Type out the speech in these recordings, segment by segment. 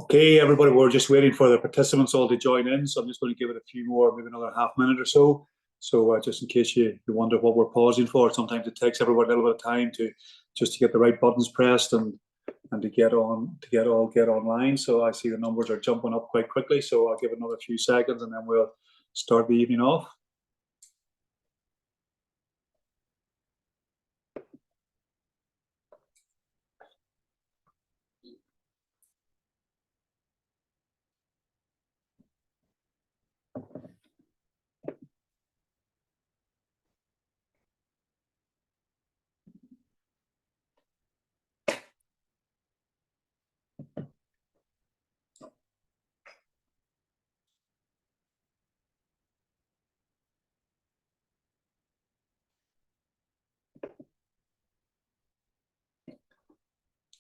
Okay, everybody, we're just waiting for the participants all to join in, so I'm just going to give it a few more, maybe another half minute or so. So just in case you wonder what we're pausing for, sometimes it takes everybody a little bit of time to get the right buttons pressed and to get online. So I see the numbers are jumping up quite quickly, so I'll give it another few seconds and then we'll start the evening off.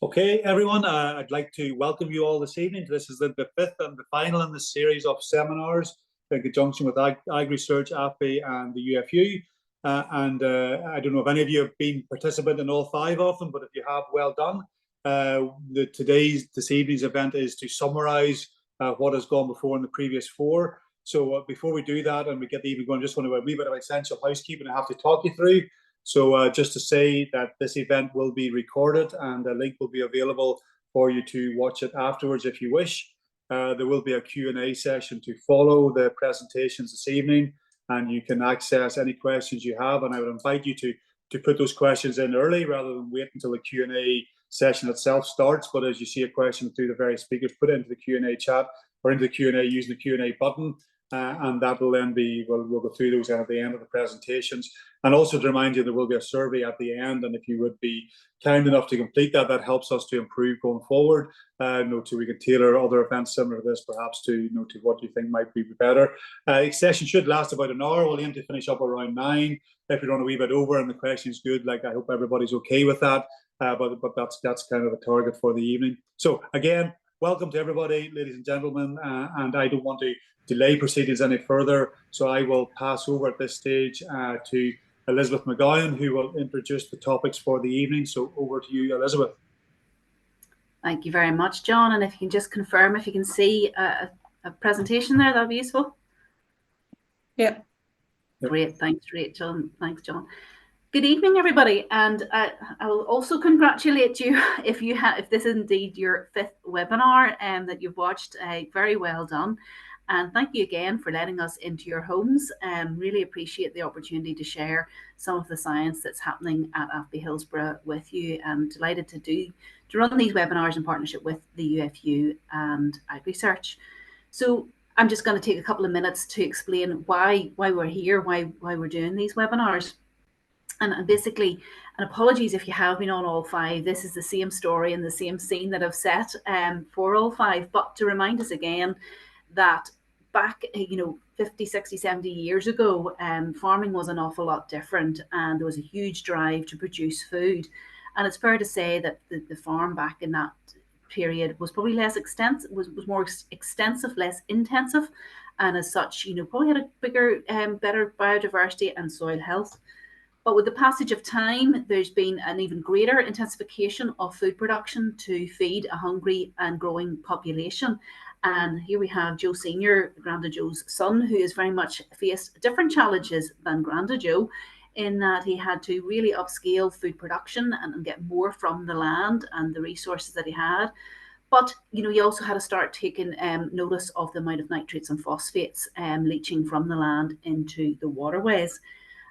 Okay, everyone, I'd like to welcome you all this evening. This is the fifth and the final in the series of seminars in conjunction with AgriSearch, AFBI and the UFU. I don't know if any of you have been participant in all five of them, but if you have, well done. This evening's event is to summarise what has gone before in the previous four. So before we do that and we get the evening going, just want to do a wee bit of essential housekeeping I have to talk you through. So just to say that this event will be recorded and the link will be available for you to watch it afterwards if you wish. There will be a Q&A session to follow the presentations this evening, and you can access any questions you have, and I would invite you to put those questions in early rather than wait until the Q&A session itself starts. But as you see a question through the various speakers, put it into the Q&A chat or into the Q&A using the Q&A button. And that will then be, we'll go through those at the end of the presentations. And also to remind you, there will be a survey at the end, and if you would be kind enough to complete that, that helps us to improve going forward. So we can tailor other events similar to this, perhaps to to what you think might be better. The session should last about an hour. We'll aim to finish up around 9. If we run a wee bit over and the question's good, like I hope everybody's okay with that. But that's kind of the target for the evening. So again, welcome to everybody, ladies and gentlemen, and I don't want to delay proceedings any further, so I will pass over at this stage to Elizabeth McGowan, who will introduce the topics for the evening. So over to you, Elizabeth. Thank you very much, John. And if you can just confirm if you can see a presentation there, that'd be useful. Yeah. Great, thanks, Rachel. Thanks, John. Good evening, everybody, and I will also congratulate you if this is indeed your 5th webinar that you've watched. Very well done, and thank you again for letting us into your homes. Really appreciate the opportunity to share some of the science that's happening at AFBI Hillsborough with you, and delighted to run these webinars in partnership with the UFU and AgriSearch. So I'm just going to take a couple of minutes to explain why we're here, why we're doing these webinars. And basically, and apologies if you have been on all 5, this is the same story and the same scene that I've set for all 5, but to remind us again that back 50, 60, 70 years ago, farming was an awful lot different, and there was a huge drive to produce food. And it's fair to say that the farm back in that period was probably less extensive, was more extensive, less intensive, and as such, probably had a bigger, better biodiversity and soil health. But with the passage of time, there's been an even greater intensification of food production to feed a hungry and growing population. And here we have Joe Senior, Granda Joe's son, who has very much faced different challenges than Granda Joe, in that he had to really upscale food production and get more from the land and the resources that he had. But he also had to start taking notice of the amount of nitrates and phosphates leaching from the land into the waterways.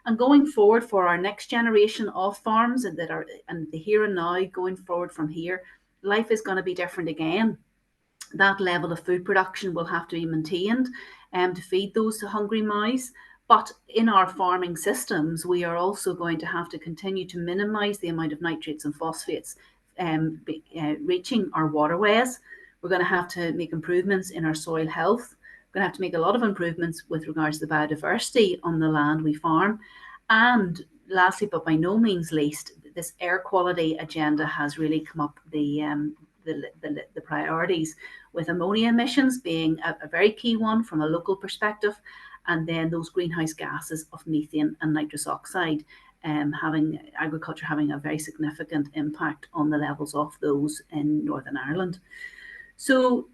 And going forward for our next generation of farms and the here and now, going forward from here, life is going to be different again. That level of food production will have to be maintained to feed those hungry mouths. But in our farming systems, we are also going to have to continue to minimise the amount of nitrates and phosphates reaching our waterways. We're going to have to make improvements in our soil health. We're going to have to make a lot of improvements with regards to the biodiversity on the land we farm. And lastly, but by no means least, this air quality agenda has really come up the priorities, with ammonia emissions being a very key one from a local perspective, and then those greenhouse gases of methane and nitrous oxide agriculture having a very significant impact on the levels of those in Northern Ireland. So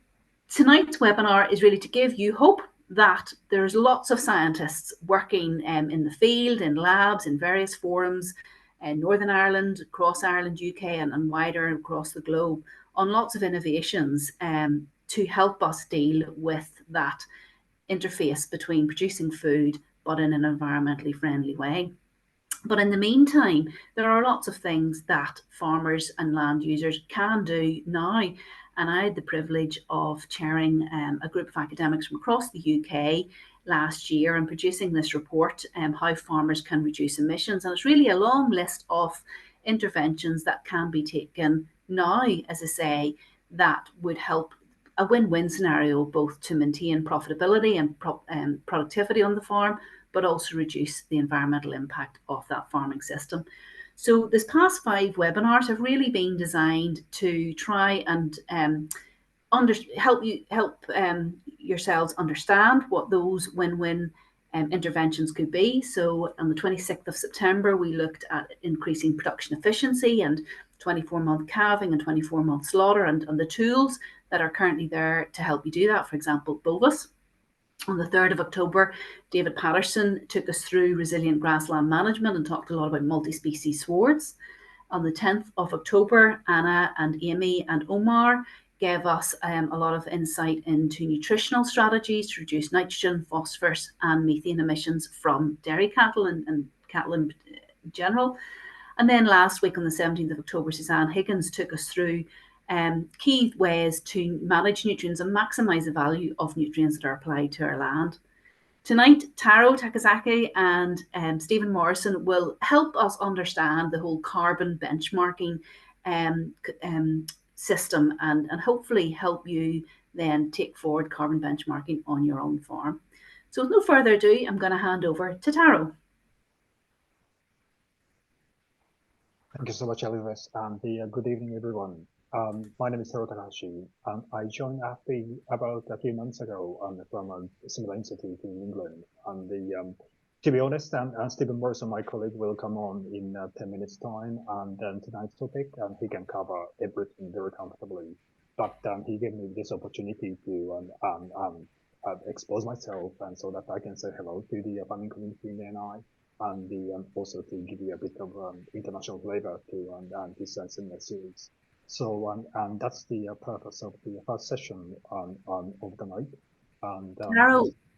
Tonight's webinar is really to give you hope that there's lots of scientists working in the field, in labs, in various forums, in Northern Ireland, across Ireland, UK, and wider across the globe on lots of innovations to help us deal with that interface between producing food but in an environmentally friendly way. But in the meantime, there are lots of things that farmers and land users can do now. And I had the privilege of chairing a group of academics from across the UK last year and producing this report, How Farmers Can Reduce Emissions. And it's really a long list of interventions that can be taken now, as I say, that would help a win-win scenario, both to maintain profitability and productivity on the farm, but also reduce the environmental impact of that farming system. So this past 5 webinars have really been designed to try and help yourselves understand what those win-win interventions could be. So on the 26th of September, we looked at increasing production efficiency and 24-month calving and 24-month slaughter and the tools that are currently there to help you do that. For example, Bovis. On the 3rd of October, David Patterson took us through resilient grassland management and talked a lot about multi-species swards. On the 10th of October, Anna and Amy and Omar gave us a lot of insight into nutritional strategies to reduce nitrogen, phosphorus and methane emissions from dairy cattle and cattle in general. And then last week on the 17th of October, Suzanne Higgins took us through key ways to manage nutrients and maximise the value of nutrients that are applied to our land. Tonight, Taro Takazaki and Stephen Morrison will help us understand the whole carbon benchmarking system and hopefully help you then take forward carbon benchmarking on your own farm. So with no further ado, I'm going to hand over to Taro. Thank you so much, Elizabeth, and good evening, everyone. My name is Taro Takahashi, and I joined AFBI about a few months ago from a similar institute in England. And to be honest, and Stephen Morrison, my colleague, will come on in 10 minutes' time, and then tonight's topic, and he can cover everything very comfortably. But he gave me this opportunity to expose myself, and so that I can say hello to the farming community in NI. And also to give you a bit of international flavor to this seminar series. So and that's the purpose of the first session of the night. And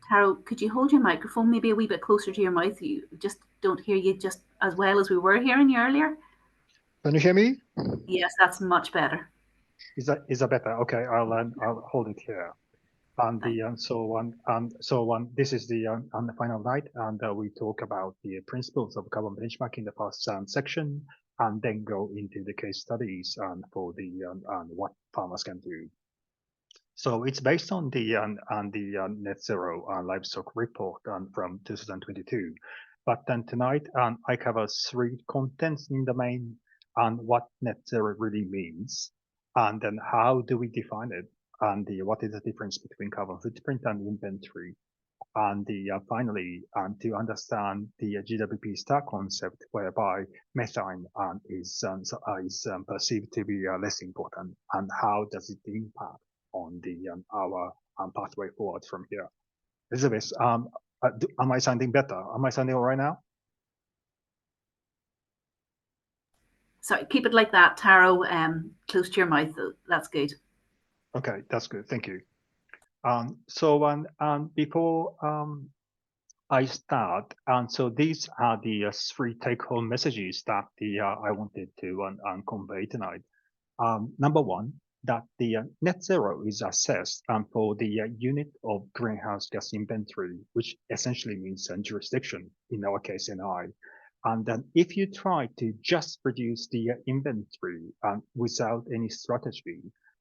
Taro, could you hold your microphone maybe a wee bit closer to your mouth? You just don't hear you just as well as we were hearing you earlier. Can you hear me? Yes, that's much better. Is that better? Okay, I'll hold it here. And this is the final night, and we talk about the principles of carbon benchmarking in the first section, and then go into the case studies for the what farmers can do. So it's based on the net zero livestock report from 2022. But then tonight I cover 3 contents in the main and what net zero really means, and then how do we define it, and what is the difference between carbon footprint and inventory, and finally to understand the GWP star concept, whereby methane is perceived to be less important, and how does it impact on the our pathway forward from here. Elizabeth, am I sounding better? Am I sounding all right now? Sorry, keep it like that, Taro, close to your mouth. That's good. Okay, that's good. Thank you. So before I start, so these are the 3 take-home messages that I wanted to convey tonight. Number 1, that the net zero is assessed for the unit of greenhouse gas inventory, which essentially means jurisdiction, in our case, NI. And then if you try to just reduce the inventory without any strategy,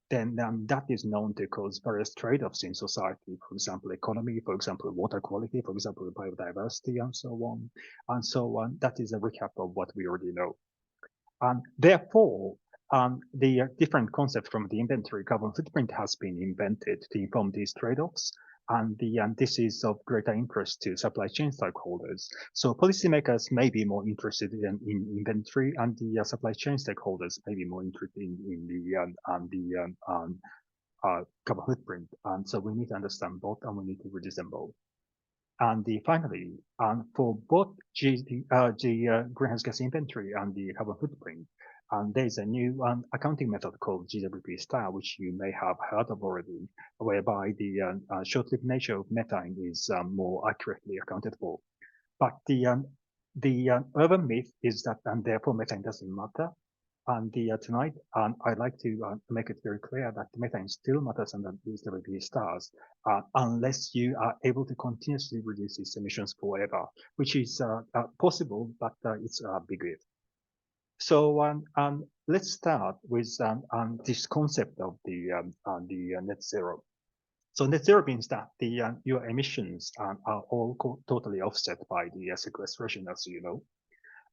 then that is known to cause various trade-offs in society, for example, economy, for example, water quality, for example, biodiversity, and so on. And so that is a recap of what we already know. Therefore, the different concept from the inventory carbon footprint has been invented to inform these trade-offs. And this is of greater interest to supply chain stakeholders. So policymakers may be more interested in inventory, and the supply chain stakeholders may be more interested in the carbon footprint. And so we need to understand both, and we need to reduce them both. And finally, for both the greenhouse gas inventory and the carbon footprint, there's a new accounting method called GWP style, which you may have heard of already, whereby the short-lived nature of methane is more accurately accounted for. But the urban myth is that, and therefore methane doesn't matter. And tonight, I'd like to make it very clear that methane still matters under these GWP stars, unless you are able to continuously reduce its emissions forever, which is possible, but it's a big if. So let's start with this concept of the net zero. So net zero means that your emissions are all totally offset by the sequestration, as you know.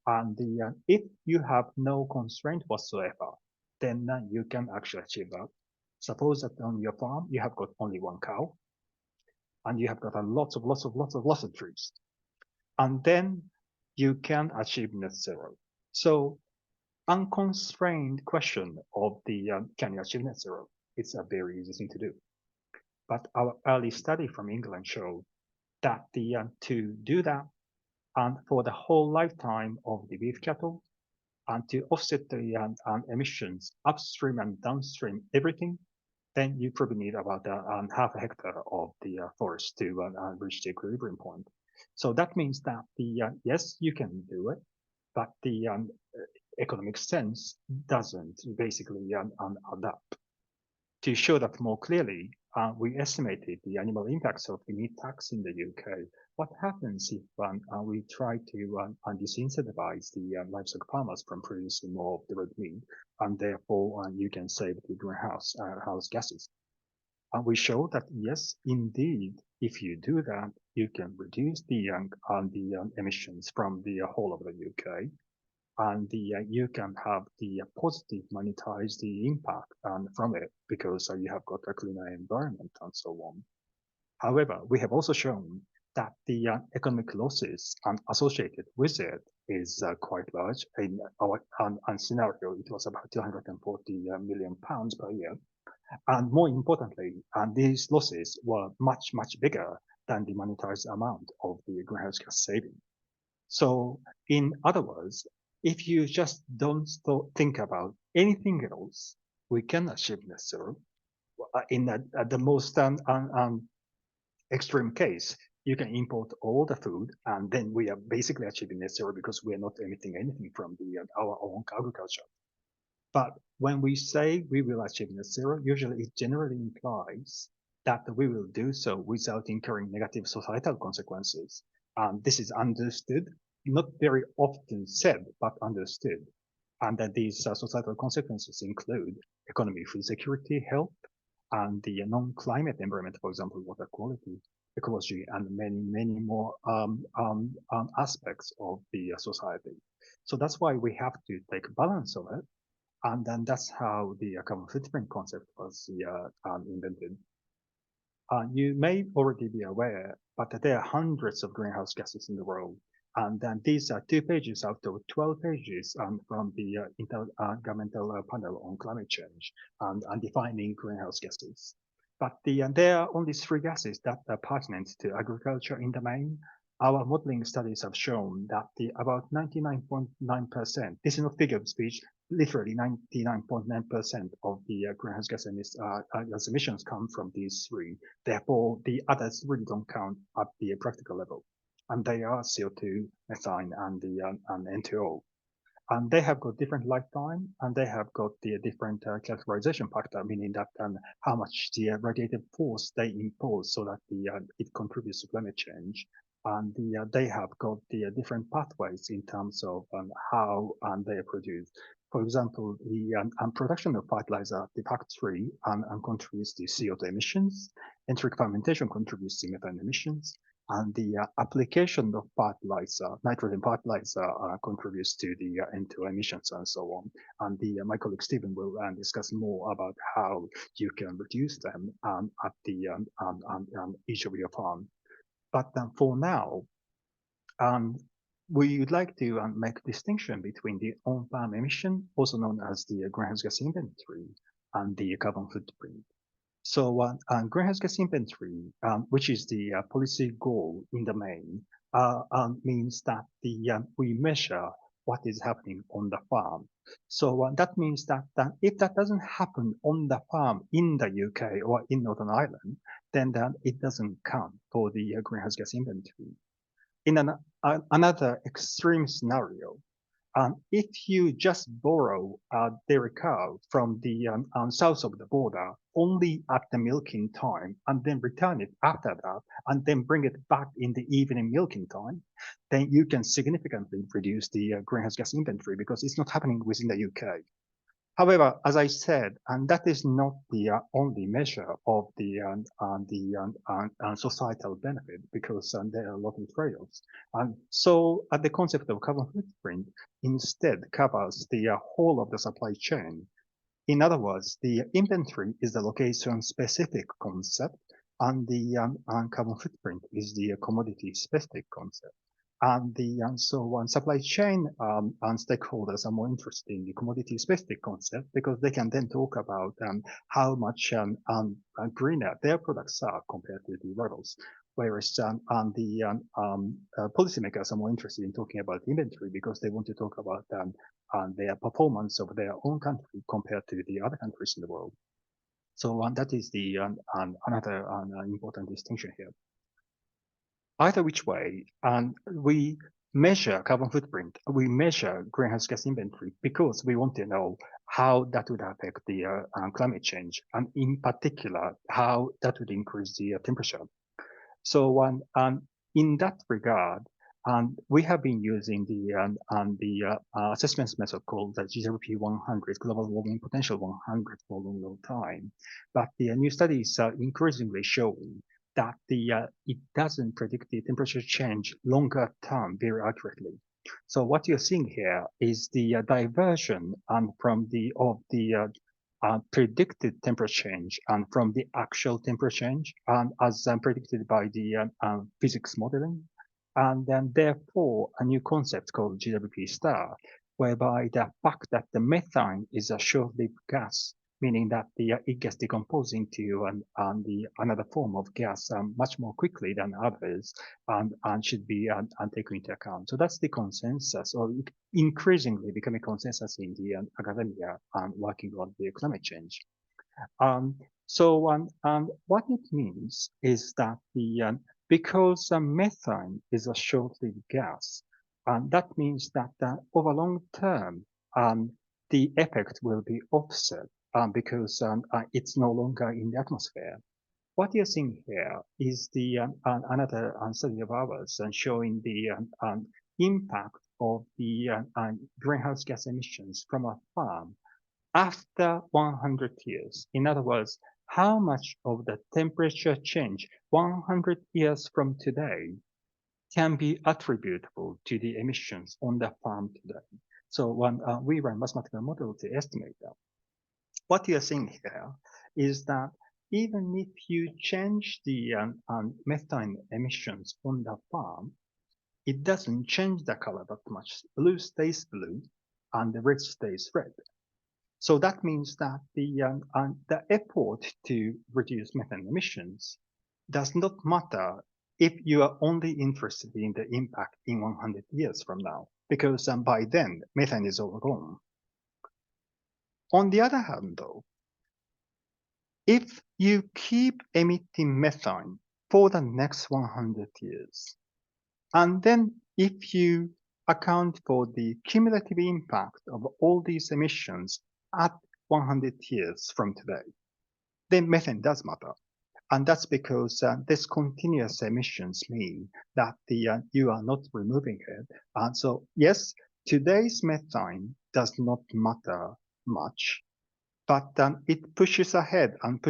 And if you have no constraint whatsoever, then you can actually achieve that. Suppose that on your farm you have got only one cow, and you have got lots of trees, and then you can achieve net zero. So unconstrained question of the can you achieve net zero? It's a very easy thing to do. But our early study from England showed that to do that, and for the whole lifetime of the beef cattle, and to offset the emissions upstream and downstream, everything, then you probably need about half a hectare of the forest to reach the equilibrium point. So that means that yes, you can do it, but the economic sense doesn't basically add up. To show that more clearly, we estimated the annual impacts of the meat tax in the UK. What happens if we try to disincentivize the livestock farmers from producing more of the red meat, and therefore you can save the greenhouse gases? We show that yes, indeed, if you do that, you can reduce the emissions from the whole of the UK, and you can have the positive monetize the impact from it, because you have got a cleaner environment and so on. However, we have also shown that the economic losses associated with it is quite large. In our scenario, it was about 240 million pounds per year. And more importantly, these losses were much bigger than the monetized amount of the greenhouse gas saving. So in other words, if you just don't think about anything else, we can achieve net zero. In the most extreme case, you can import all the food, and then we are basically achieving net zero because we are not emitting anything from our own agriculture. But when we say we will achieve net zero, usually it generally implies that we will do so without incurring negative societal consequences. This is understood, not very often said, but understood. And that these societal consequences include economy, food security, health, and the non-climate environment, for example, water quality, ecology, and many more aspects of the society. So that's why we have to take balance of it. And then that's how the carbon footprint concept was invented. You may already be aware, but there are hundreds of greenhouse gases in the world. And then these are 2 pages out of 12 pages from the Intergovernmental Panel on Climate Change and defining greenhouse gases. But there are only 3 gases that are pertinent to agriculture in the main. Our modeling studies have shown that about 99.9%, this is not figure of speech, literally 99.9% of the greenhouse gas emissions come from these 3. Therefore, the others really don't count at the practical level. And they are CO2, methane, and the N2O. And they have got different lifetime, and they have got the different characterization factor, meaning that how much the radiative force they impose so that it contributes to climate change. And they have got the different pathways in terms of how they are produced. For example, the production of fertilizer, the factory, contributes to CO2 emissions. Enteric fermentation contributes to methane emissions. And the application of fertilizer, nitrogen fertilizer, contributes to the N2O emissions and so on. And my colleague Stephen will discuss more about how you can reduce them at the each of your farm. But for now, we would like to make a distinction between the on-farm emission, also known as the greenhouse gas inventory, and the carbon footprint. So greenhouse gas inventory, which is the policy goal in the main, means that we measure what is happening on the farm. So that means that if that doesn't happen on the farm in the UK or in Northern Ireland, then it doesn't count for the greenhouse gas inventory. In another extreme scenario, if you just borrow a dairy cow from the south of the border only at the milking time and then return it after that and then bring it back in the evening milking time, then you can significantly reduce the greenhouse gas inventory because it's not happening within the UK. However, as I said, and that is not the only measure of the societal benefit because there are a lot of trade-offs. And so the concept of carbon footprint instead covers the whole of the supply chain. In other words, the inventory is the location-specific concept, and the carbon footprint is the commodity-specific concept. And supply chain and stakeholders are more interested in the commodity-specific concept because they can then talk about how much greener their products are compared to the rivals. Whereas the policymakers are more interested in talking about inventory because they want to talk about their performance of their own country compared to the other countries in the world. So that is the another important distinction here. Either which way, we measure carbon footprint, we measure greenhouse gas inventory because we want to know how that would affect the climate change, and in particular, how that would increase the temperature. So in that regard, we have been using the assessments method called the GWP 100, Global Warming Potential 100, for a long time. But the new studies are increasingly showing that it doesn't predict the temperature change longer term very accurately. So what you're seeing here is the diversion from the predicted temperature change and from the actual temperature change as predicted by the physics modeling. And then therefore a new concept called GWP star, whereby the fact that the methane is a short-lived gas, meaning that it gets decomposed into another form of gas much more quickly than others, and should be taken into account. So that's the consensus, or increasingly becoming consensus in the academia working on the climate change. What it means is that because methane is a short-lived gas, that means that over long term, the effect will be offset because it's no longer in the atmosphere. What you're seeing here is the another study of ours showing the impact of the greenhouse gas emissions from a farm after 100 years. In other words, how much of the temperature change 100 years from today can be attributable to the emissions on the farm today. So we run mathematical model to estimate that. What you're seeing here is that even if you change the methane emissions on the farm, it doesn't change the color that much. Blue stays blue and the red stays red. So that means that the effort to reduce methane emissions does not matter if you are only interested in the impact in 100 years from now, because by then methane is all gone. On the other hand, though, if you keep emitting methane for the next 100 years, and then if you account for the cumulative impact of all these emissions at 100 years from today, then methane does matter. And that's because this continuous emissions mean that you are not removing it. And so, yes, today's methane does not matter much, but it pushes ahead and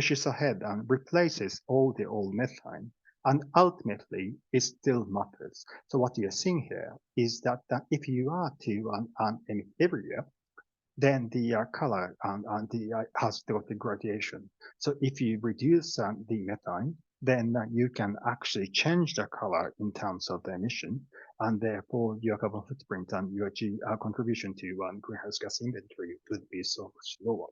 replaces all the old methane. And ultimately, it still matters. So what you're seeing here is that if you are to emit every year, then the color has got the gradation. So if you reduce the methane, then you can actually change the color in terms of the emission, and therefore your carbon footprint and your contribution to greenhouse gas inventory would be so much lower.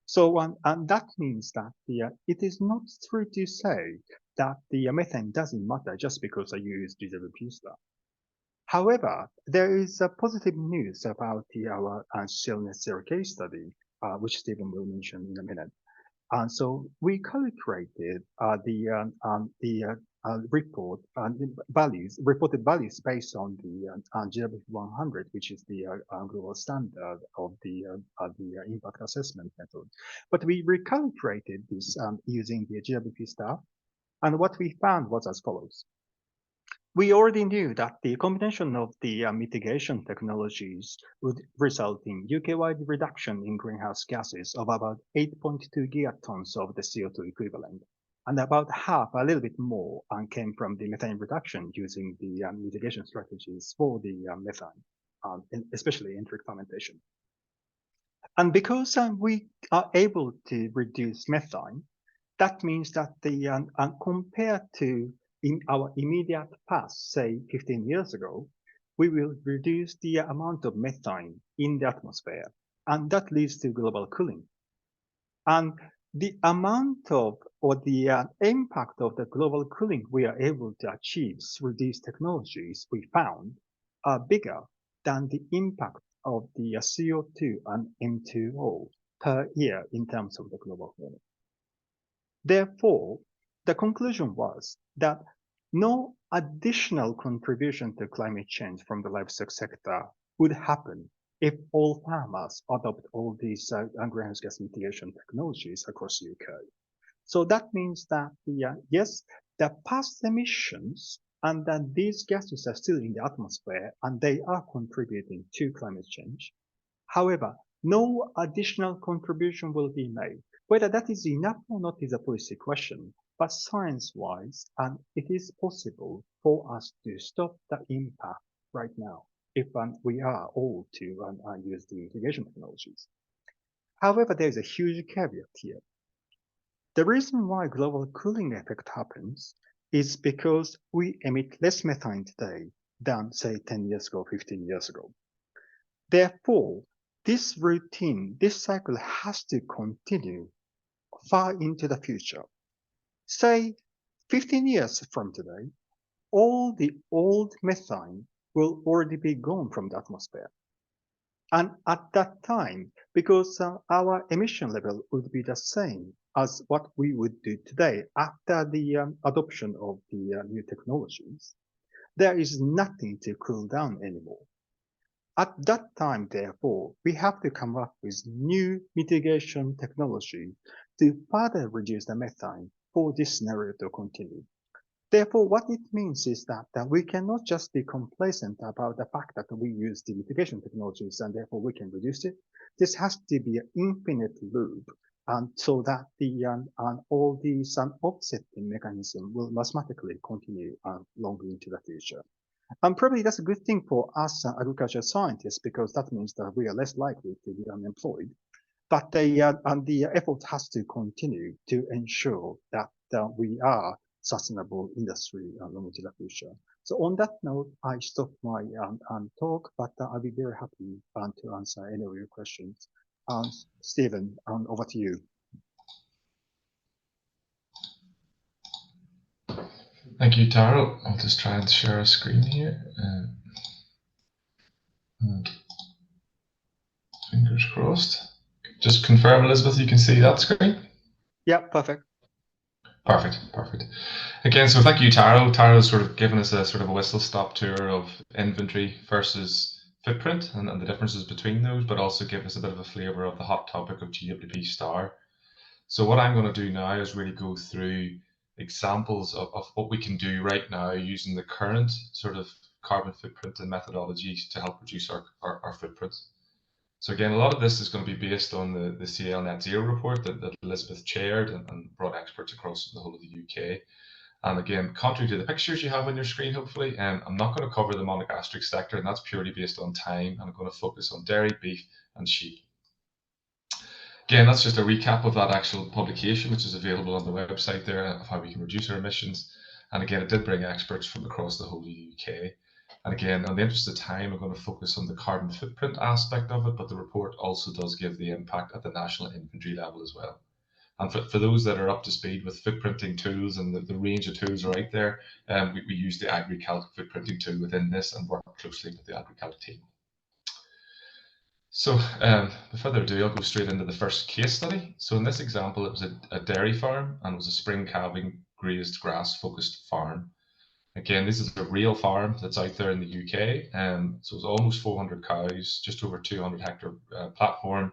So, and that means that it is not true to say that the methane doesn't matter just because I use GWP stuff. However, there is a positive news about our shale net zero case study, which Stephen will mention in a minute. And so we calculated the reported values based on the GWP 100, which is the global standard of the impact assessment method. But we recalculated this using the GWP stuff, and what we found was as follows. We already knew that the combination of the mitigation technologies would result in UK-wide reduction in greenhouse gases of about 8.2 gigatons of the CO2 equivalent, and about half, a little bit more, came from the methane reduction using the mitigation strategies for the methane, especially enteric fermentation. And because we are able to reduce methane, that means that the compared to in our immediate past, say 15 years ago, we will reduce the amount of methane in the atmosphere, and that leads to global cooling. And the amount of, or the impact of the global cooling we are able to achieve through these technologies we found are bigger than the impact of the CO2 and M2O per year in terms of the global warming. Therefore, the conclusion was that no additional contribution to climate change from the livestock sector would happen if all farmers adopt all these greenhouse gas mitigation technologies across the UK. So that means that yes, the past emissions and that these gases are still in the atmosphere and they are contributing to climate change. However, no additional contribution will be made. Whether that is enough or not is a policy question, but science-wise, it is possible for us to stop the impact right now if we are all to use the mitigation technologies. However, there is a huge caveat here. The reason why global cooling effect happens is because we emit less methane today than, say, 10 years ago, 15 years ago. Therefore, this routine, this cycle has to continue far into the future. Say 15 years from today, all the old methane will already be gone from the atmosphere. And at that time, because our emission level would be the same as what we would do today after the adoption of the new technologies, there is nothing to cool down anymore. At that time, therefore, we have to come up with new mitigation technology to further reduce the methane for this scenario to continue. Therefore, what it means is that we cannot just be complacent about the fact that we use the mitigation technologies and therefore we can reduce it. This has to be an infinite loop, and so that the all these offsetting mechanism will mathematically continue long into the future. And probably that's a good thing for us agriculture scientists, because that means that we are less likely to be unemployed. But the effort has to continue to ensure that we are sustainable industry long into the future. So on that note, I stop my talk, but I'll be very happy to answer any of your questions. Stephen, over to you. Thank you, Taro. I'll just try and share a screen here. And fingers crossed. Just confirm, Elizabeth, you can see that screen? Yeah, perfect. Perfect, perfect. Again, so thank you, Taro. Taro's sort of given us a sort of a whistle-stop tour of inventory versus footprint and the differences between those, but also give us a bit of a flavour of the hot topic of GWP star. So what I'm going to do now is really go through examples of what we can do right now using the current sort of carbon footprint and methodologies to help reduce our footprint. So again, a lot of this is going to be based on the CL Net Zero report that Elizabeth chaired and brought experts across the whole of the UK. And again, contrary to the pictures you have on your screen, hopefully, I'm not going to cover the monogastric sector, and that's purely based on time. And I'm going to focus on dairy, beef, and sheep. Again, that's just a recap of that actual publication, which is available on the website there, of how we can reduce our emissions. And again, it did bring experts from across the whole of the UK. And again, in the interest of time, I'm going to focus on the carbon footprint aspect of it, but the report also does give the impact at the national inventory level as well. And for those that are up to speed with footprinting tools, and the range of tools are out there, we use the AgriCalc footprinting tool within this and work closely with the AgriCalc team. So without further ado, I'll go straight into the first case study. So in this example, it was a dairy farm, and it was a spring calving grazed grass focused farm. Again, this is a real farm that's out there in the UK. So it's almost 400 cows, just over 200 hectare platform,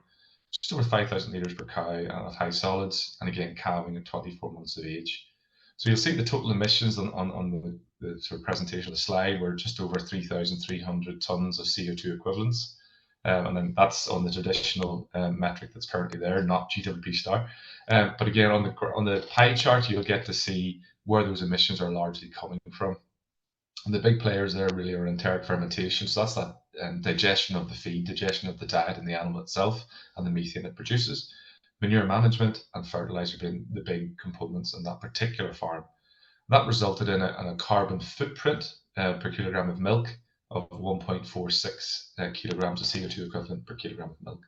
just over 5,000 litres per cow at high solids, and again, calving at 24 months of age. So you'll see the total emissions on the sort of presentation of the slide were just over 3,300 tonnes of CO2 equivalents. And then that's on the traditional metric that's currently there, not GWP star. But again, on the pie chart, you'll get to see where those emissions are largely coming from. And the big players there really are enteric fermentation. So that's that digestion of the feed, digestion of the diet in the animal itself, and the methane it produces. Manure management and fertilizer being the big components in that particular farm. That resulted in a carbon footprint per kilogram of milk of 1.46 kilograms of CO2 equivalent per kilogram of milk.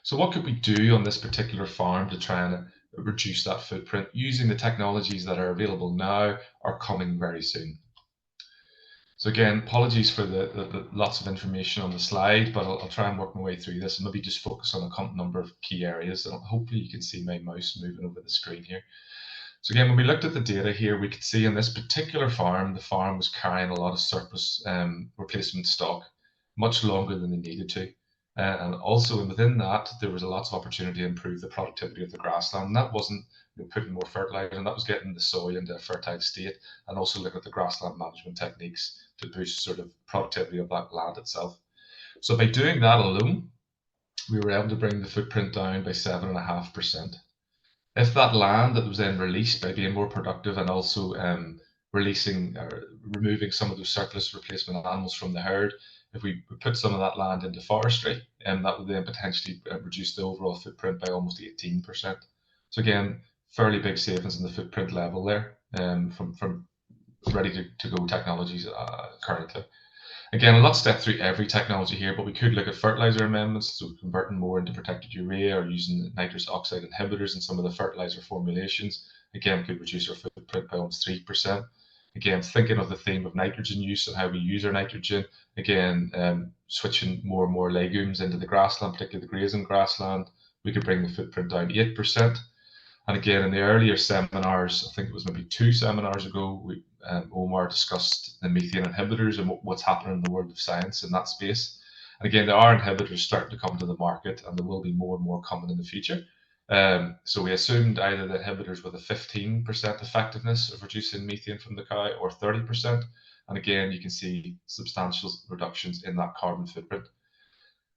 So what could we do on this particular farm to try and reduce that footprint using the technologies that are available now or coming very soon? So again, apologies for the lots of information on the slide, but I'll try and work my way through this and maybe just focus on a number of key areas. And hopefully you can see my mouse moving over the screen here. So again, when we looked at the data here, we could see on this particular farm, the farm was carrying a lot of surplus replacement stock, much longer than they needed to. And also within that, there was a lot of opportunity to improve the productivity of the grassland. And that wasn't putting more fertilizer, and that was getting the soil into a fertile state, and also looking at the grassland management techniques to boost sort of productivity of that land itself. So by doing that alone, we were able to bring the footprint down by 7.5%. If that land that was then released by being more productive and also releasing or removing some of those surplus replacement animals from the herd, if we put some of that land into forestry, that would then potentially reduce the overall footprint by almost 18%. So again, fairly big savings in the footprint level there from ready to go technologies currently. Again, I'll not step through every technology here, but we could look at fertilizer amendments, so converting more into protected urea or using nitrous oxide inhibitors in some of the fertilizer formulations. Again, could reduce our footprint by almost 3%. Again, thinking of the theme of nitrogen use and how we use our nitrogen. Again, switching more and more legumes into the grassland, particularly the grazing grassland, we could bring the footprint down 8%. And again, in the earlier seminars, I think it was maybe 2 seminars ago, Omar discussed the methane inhibitors and what's happening in the world of science in that space. And again, there are inhibitors starting to come to the market, and there will be more and more coming in the future. So we assumed either the inhibitors with a 15% effectiveness of reducing methane from the cow or 30%. And again, you can see substantial reductions in that carbon footprint.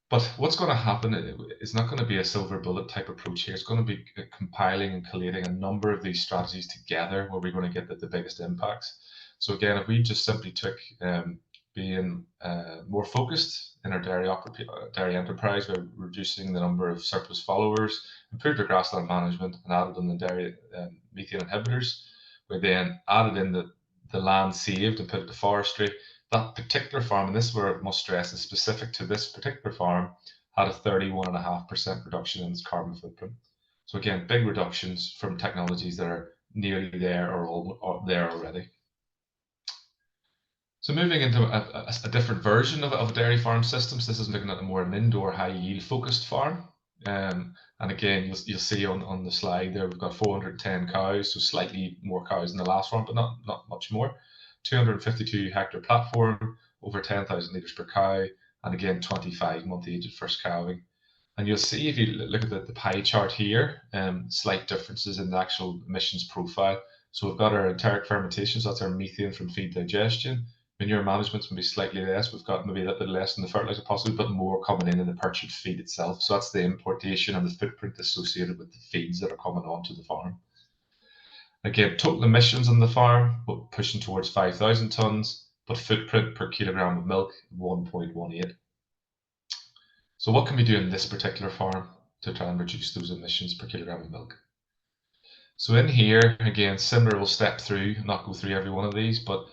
But what's going to happen is not going to be a silver bullet type approach here. It's going to be compiling and collating a number of these strategies together where we're going to get the biggest impacts. So again, if we just simply took being more focused in our dairy enterprise by reducing the number of surplus followers, improved our grassland management, and added in the dairy methane inhibitors, we then added in the land saved and put it to forestry. That particular farm, and this is where I must stress is specific to this particular farm, had a 31.5% reduction in its carbon footprint. So again, big reductions from technologies that are nearly there or there already. So moving into a different version of a dairy farm systems, this is looking at a more an indoor high yield focused farm. And again, you'll see on the slide there, we've got 410 cows, so slightly more cows than the last one, but not much more. 252 hectare platform, over 10,000 litres per cow, and again 25 month age at first calving. And you'll see if you look at the pie chart here, slight differences in the actual emissions profile. So we've got our enteric fermentation, so that's our methane from feed digestion. Manure management will be slightly less. We've got maybe a little bit less in the fertilizer possibly, but more coming in the purchased feed itself. So that's the importation and the footprint associated with the feeds that are coming onto the farm. Again, total emissions on the farm, but pushing towards 5,000 tonnes, but footprint per kilogram of milk, 1.18. So what can we do in this particular farm to try and reduce those emissions per kilogram of milk? So in here, again, similar, we'll step through, not go through every one of these, but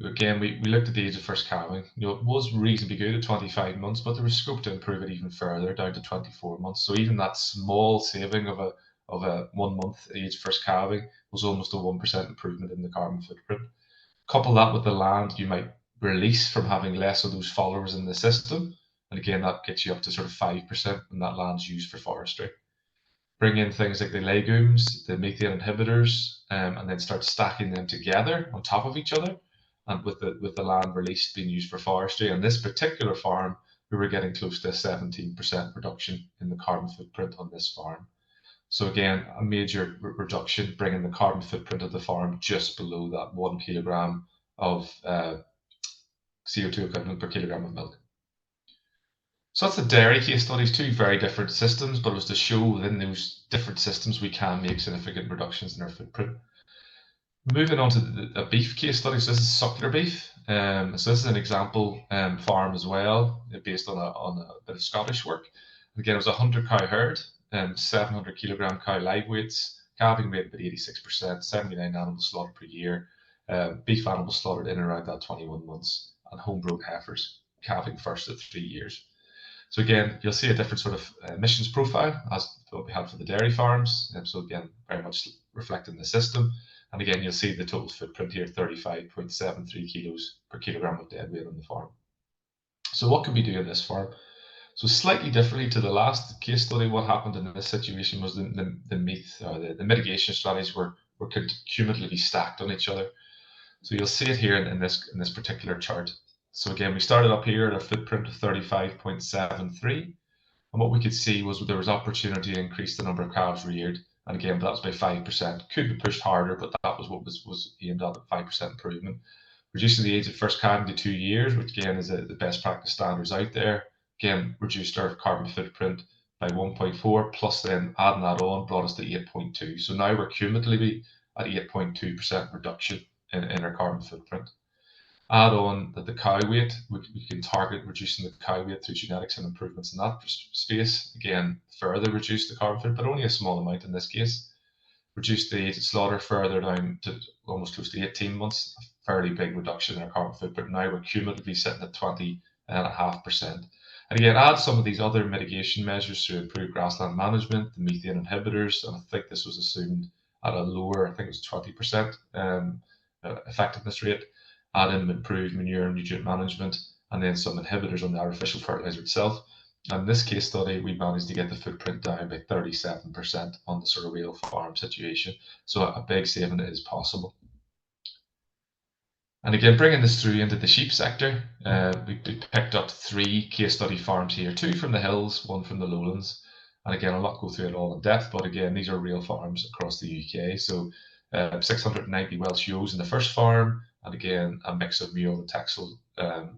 Again, we looked at the age of first calving. It was reasonably good at 25 months, but there was scope to improve it even further down to 24 months. So even that small saving of a 1 month age first calving was almost a 1% improvement in the carbon footprint. Couple that with the land you might release from having less of those followers in the system, and again that gets you up to sort of 5% when that land's used for forestry. Bring in things like the legumes, the methane inhibitors, and then start stacking them together on top of each other, and with the land released being used for forestry. On this particular farm, we were getting close to a 17% reduction in the carbon footprint on this farm. So again, a major reduction, bringing the carbon footprint of the farm just below that 1 kilogram of CO2 equivalent per kilogram of milk. So that's the dairy case studies, two very different systems, but it was to show within those different systems we can make significant reductions in our footprint. Moving on to a beef case study, so this is suckler beef. So this is an example farm as well, based on a bit of Scottish work. Again, it was a 100 cow herd, 700 kilogram cow live weights, calving rate about 86%, 79 animals slaughtered per year, beef animals slaughtered in and around that 21 months, and homegrown heifers calving first at 3 years. So again, you'll see a different sort of emissions profile as what we had for the dairy farms. So again, very much reflecting the system. And again, you'll see the total footprint here, 35.73 kilos per kilogram of dead weight on the farm. So what can we do in this farm? So slightly differently to the last case study, what happened in this situation was the mitigation strategies were cumulatively stacked on each other. So you'll see it here in this particular chart. So again, we started up here at a footprint of 35.73, and what we could see was there was opportunity to increase the number of calves reared, and again, that was by 5%. Could be pushed harder, but that was what was aimed at 5% improvement. Reducing the age of first calving to 2 years, which again is the best practice standards out there. Again, reduced our carbon footprint by 1.4, plus then adding that on brought us to 8.2. So now we're cumulatively at 8.2% reduction in our carbon footprint. Add on that the cow weight, we can target reducing the cow weight through genetics and improvements in that space. Again, further reduce the carbon footprint, but only a small amount in this case. Reduce the age of slaughter further down to almost close to 18 months, a fairly big reduction in our carbon footprint. Now we're cumulatively sitting at 20.5%. And again, add some of these other mitigation measures to improve grassland management, the methane inhibitors, and I think this was assumed at a lower, I think it was 20% effectiveness rate. Add in improved manure and nutrient management, and then some inhibitors on the artificial fertilizer itself. And in this case study, we managed to get the footprint down by 37% on the sort of real farm situation. So a big saving is possible. And again, bringing this through into the sheep sector, we picked up 3 case study farms here, 2 from the hills, 1 from the lowlands. And again, I'll not go through it all in depth, but again, these are real farms across the UK. So 690 Welsh ewes in the first farm, and again, a mix of mule and Texel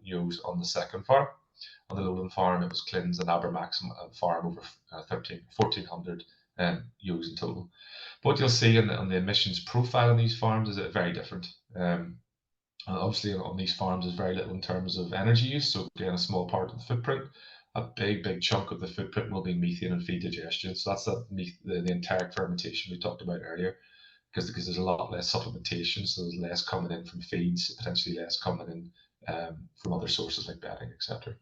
ewes on the second farm. On the lowland farm, it was Clins and Abermax farm, over 1,400 ewes in total. But what you'll see on the emissions profile on these farms is very different. Obviously, on these farms, there's very little in terms of energy use, so again, a small part of the footprint. A big chunk of the footprint will be methane and feed digestion. So that's the enteric fermentation we talked about earlier, because there's a lot less supplementation, so there's less coming in from feeds, potentially less coming in from other sources like bedding, etc.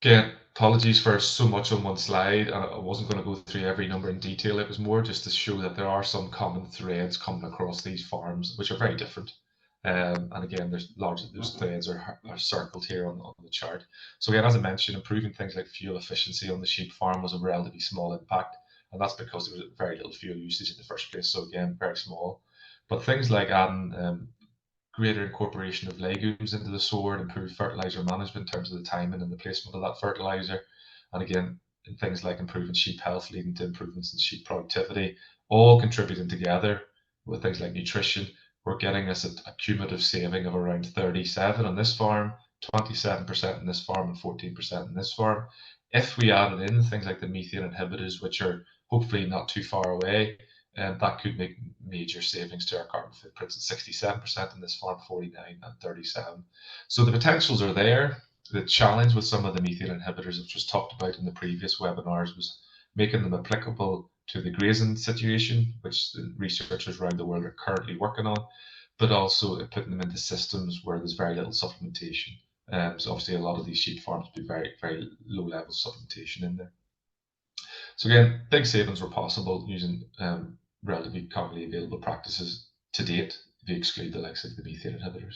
Again, apologies for so much on one slide, and I wasn't going to go through every number in detail. It was more just to show that there are some common threads coming across these farms, which are very different. And again, those threads are circled here on the chart. So again, as I mentioned, improving things like fuel efficiency on the sheep farm was a relatively small impact, and that's because there was very little fuel usage in the first place. So again, very small. But things like adding greater incorporation of legumes into the soil, improved fertilizer management in terms of the timing and the placement of that fertilizer, and again, in things like improving sheep health leading to improvements in sheep productivity, all contributing together with things like nutrition, we're getting us a cumulative saving of around 37 on this farm, 27% in this farm, and 14% in this farm. If we added in things like the methane inhibitors, which are hopefully not too far away, that could make major savings to our carbon footprints at 67% in this farm, 49 and 37. So the potentials are there. The challenge with some of the methane inhibitors, which was talked about in the previous webinars, was making them applicable to the grazing situation, which the researchers around the world are currently working on. but also putting them into systems where there's very little supplementation. So obviously a lot of these sheep farms would be very, very low level supplementation in there. So again, big savings were possible using relatively commonly available practices to date, if you exclude the likes of the methane inhibitors.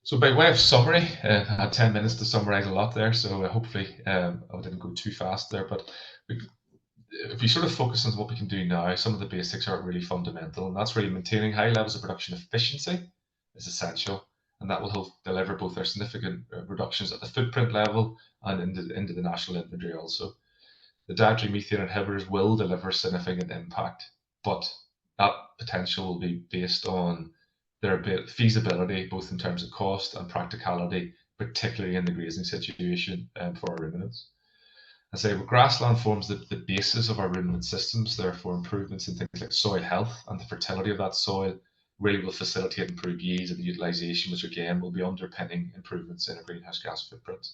So by way of summary, I had 10 minutes to summarize a lot there, so hopefully I didn't go too fast there, but if we sort of focus on what we can do now, some of the basics are really fundamental, and that's really maintaining high levels of production efficiency is essential, and that will help deliver both our significant reductions at the footprint level and into the national inventory also. The dietary methane inhibitors will deliver significant impact, but that potential will be based on their feasibility, both in terms of cost and practicality, particularly in the grazing situation for our ruminants. I say grassland forms the basis of our ruminant systems, therefore improvements in things like soil health and the fertility of that soil really will facilitate improved yields and the utilisation, which again will be underpinning improvements in our greenhouse gas footprint.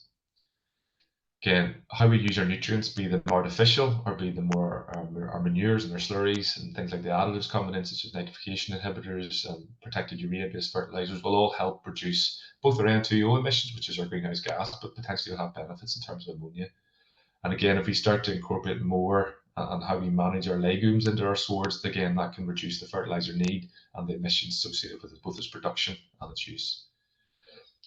Again, how we use our nutrients, be them artificial or be them more our manures and our slurries and things like the additives coming in, such as nitrification inhibitors and protected urea-based fertilizers, will all help reduce both our N2O emissions, which is our greenhouse gas, but potentially will have benefits in terms of ammonia. And again, if we start to incorporate more on how we manage our legumes into our swards, again, that can reduce the fertilizer need and the emissions associated with both its production and its use.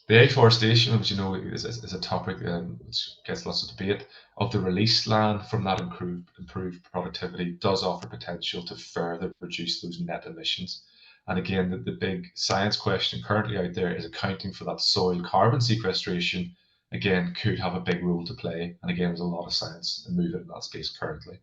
The afforestation, which you know is a topic which gets lots of debate, of the released land from that improved productivity does offer potential to further reduce those net emissions. And again, the big science question currently out there is accounting for that soil carbon sequestration. Again, could have a big role to play. And again, there's a lot of science and movement in that space currently.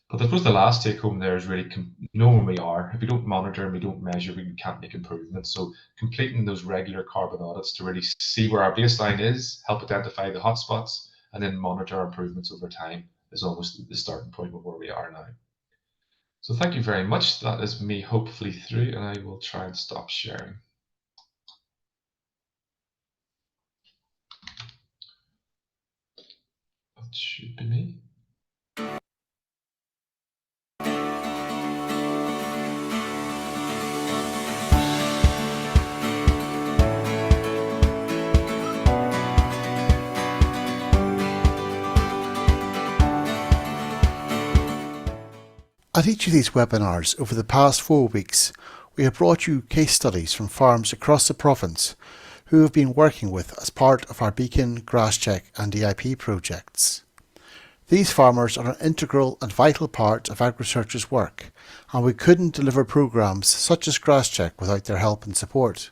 But I suppose the last take home there is really knowing where we are. If we don't monitor and we don't measure, we can't make improvements. So completing those regular carbon audits to really see where our baseline is, help identify the hotspots, and then monitor our improvements over time is almost the starting point of where we are now. So thank you very much. That is me hopefully through, and I will try and stop sharing. That should be me. At each of these webinars over the past 4 weeks, we have brought you case studies from farms across the province who have been working with as part of our Beacon, GrassCheck and DIP projects. These farmers are an integral and vital part of AgriSearch's work, and we couldn't deliver programmes such as GrassCheck without their help and support.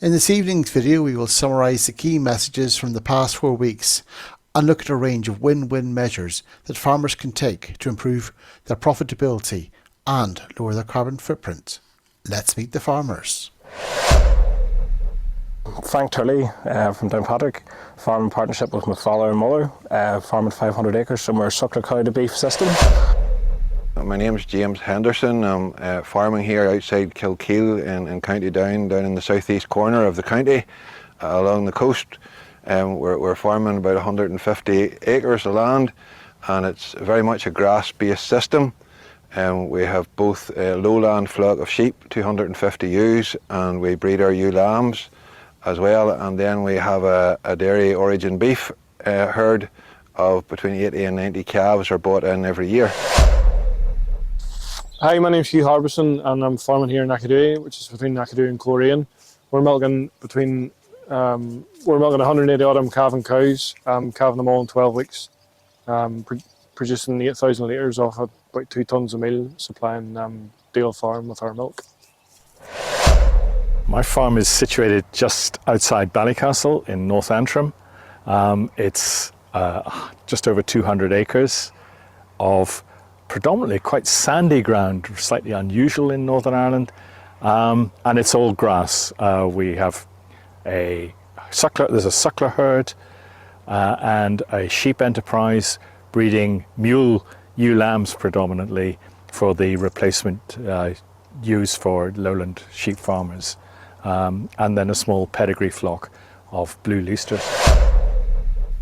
In this evening's video, we will summarise the key messages from the past 4 weeks and look at a range of win-win measures that farmers can take to improve their profitability and lower their carbon footprint. Let's meet the farmers. Frank Turley from Downpatrick, farm in partnership with my father and mother, farming 500 acres from our suckler cow to beef system. My name's James Henderson. I'm farming here outside Kilkeel in County Down in the southeast corner of the county along the coast. We're farming about 150 acres of land, and it's very much a grass-based system. We have both a lowland flock of sheep, 250 ewes, and we breed our ewe lambs as well. And then we have a dairy origin beef herd of between 80 and 90 calves are bought in every year. Hi, my name's Hugh Harbison, and I'm farming here in Nakadoo, which is between Nakadoo and Coleraine. We're milking 180 odd calving cows, calving them all in 12 weeks, producing 8,000 litres off about 2 tonnes a meal, supplying Dale Farm with our milk. My farm is situated just outside Ballycastle in North Antrim. It's just over 200 acres of predominantly quite sandy ground, slightly unusual in Northern Ireland, and it's all grass. We have there's a suckler herd and a sheep enterprise breeding mule ewe lambs predominantly for the replacement ewes for lowland sheep farmers, and then a small pedigree flock of blue Leicesters.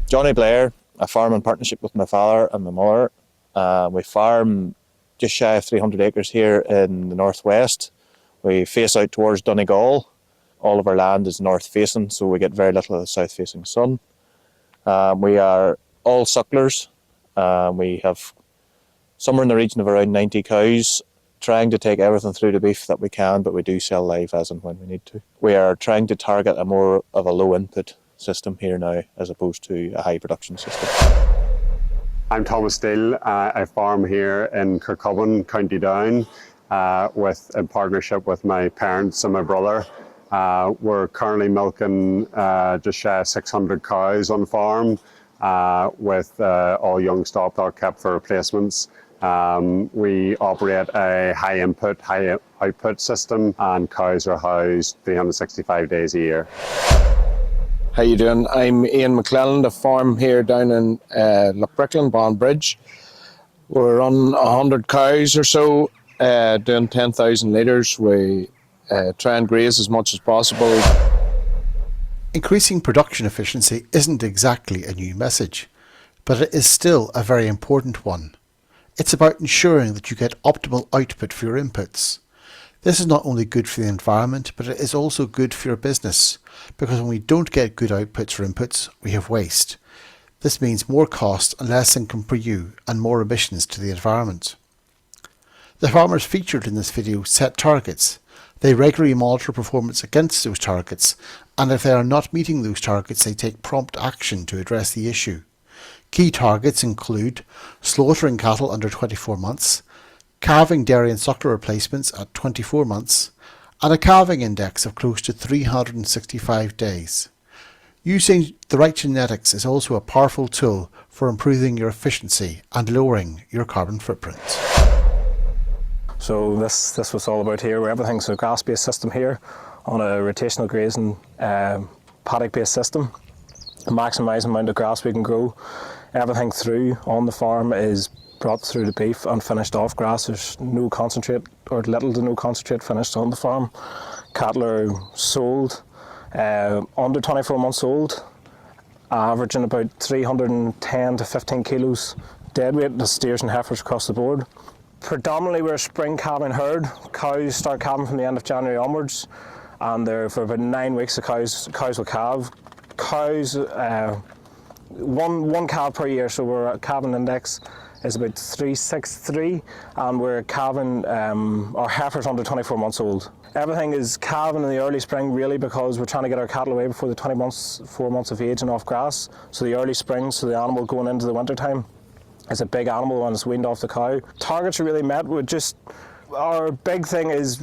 Johnny Blair, I farm in partnership with my father and my mother. We farm just shy of 300 acres here in the northwest. We face out towards Donegal. All of our land is north facing, so we get very little of the south facing sun. We are all sucklers. We have somewhere in the region of around 90 cows, trying to take everything through to beef that we can, but we do sell live as and when we need to. We are trying to target a more of a low input system here now as opposed to a high production system. I'm Thomas Steele. I farm here in Kirkcalban, County Down, in partnership with my parents and my brother. We're currently milking just shy of 600 cows on farm, with all young stock that are kept for replacements. We operate a high input, high output system, and cows are housed 365 days a year. How you doing? I'm Ian McClelland, a farm here down in Lochbricklin, Bonnbridge. We're on 100 cows or so, doing 10,000 litres. We try and graze as much as possible. Increasing production efficiency isn't exactly a new message, but it is still a very important one. It's about ensuring that you get optimal output for your inputs. This is not only good for the environment, but it is also good for your business, because when we don't get good outputs for inputs, we have waste. This means more cost and less income for you and more emissions to the environment. The farmers featured in this video set targets. They regularly monitor performance against those targets, and if they are not meeting those targets, they take prompt action to address the issue. Key targets include slaughtering cattle under 24 months, calving dairy and suckler replacements at 24 months, and a calving index of close to 365 days. Using the right genetics is also a powerful tool for improving your efficiency and lowering your carbon footprint. So this was all about here, where everything's a grass-based system here on a rotational grazing paddock-based system. Maximise the amount of grass we can grow. Everything through on the farm is brought through the beef and finished off grass. There's no concentrate or little to no concentrate finished on the farm. Cattle are sold under 24 months old, averaging about 310 to 15 kilos dead weight. The steers and heifers across the board. Predominantly we're a spring calving herd. Cows start calving from the end of January onwards, and they're for about 9 weeks the cows will calve. Cows, one calf per year, so our calving index is about 363, and we're calving our heifers under 24 months old. Everything is calving in the early spring really, because we're trying to get our cattle away before the 4 months of age and off grass. So the early spring, so the animal going into the winter time is a big animal when it's weaned off the cow. Targets are really met with just, our big thing is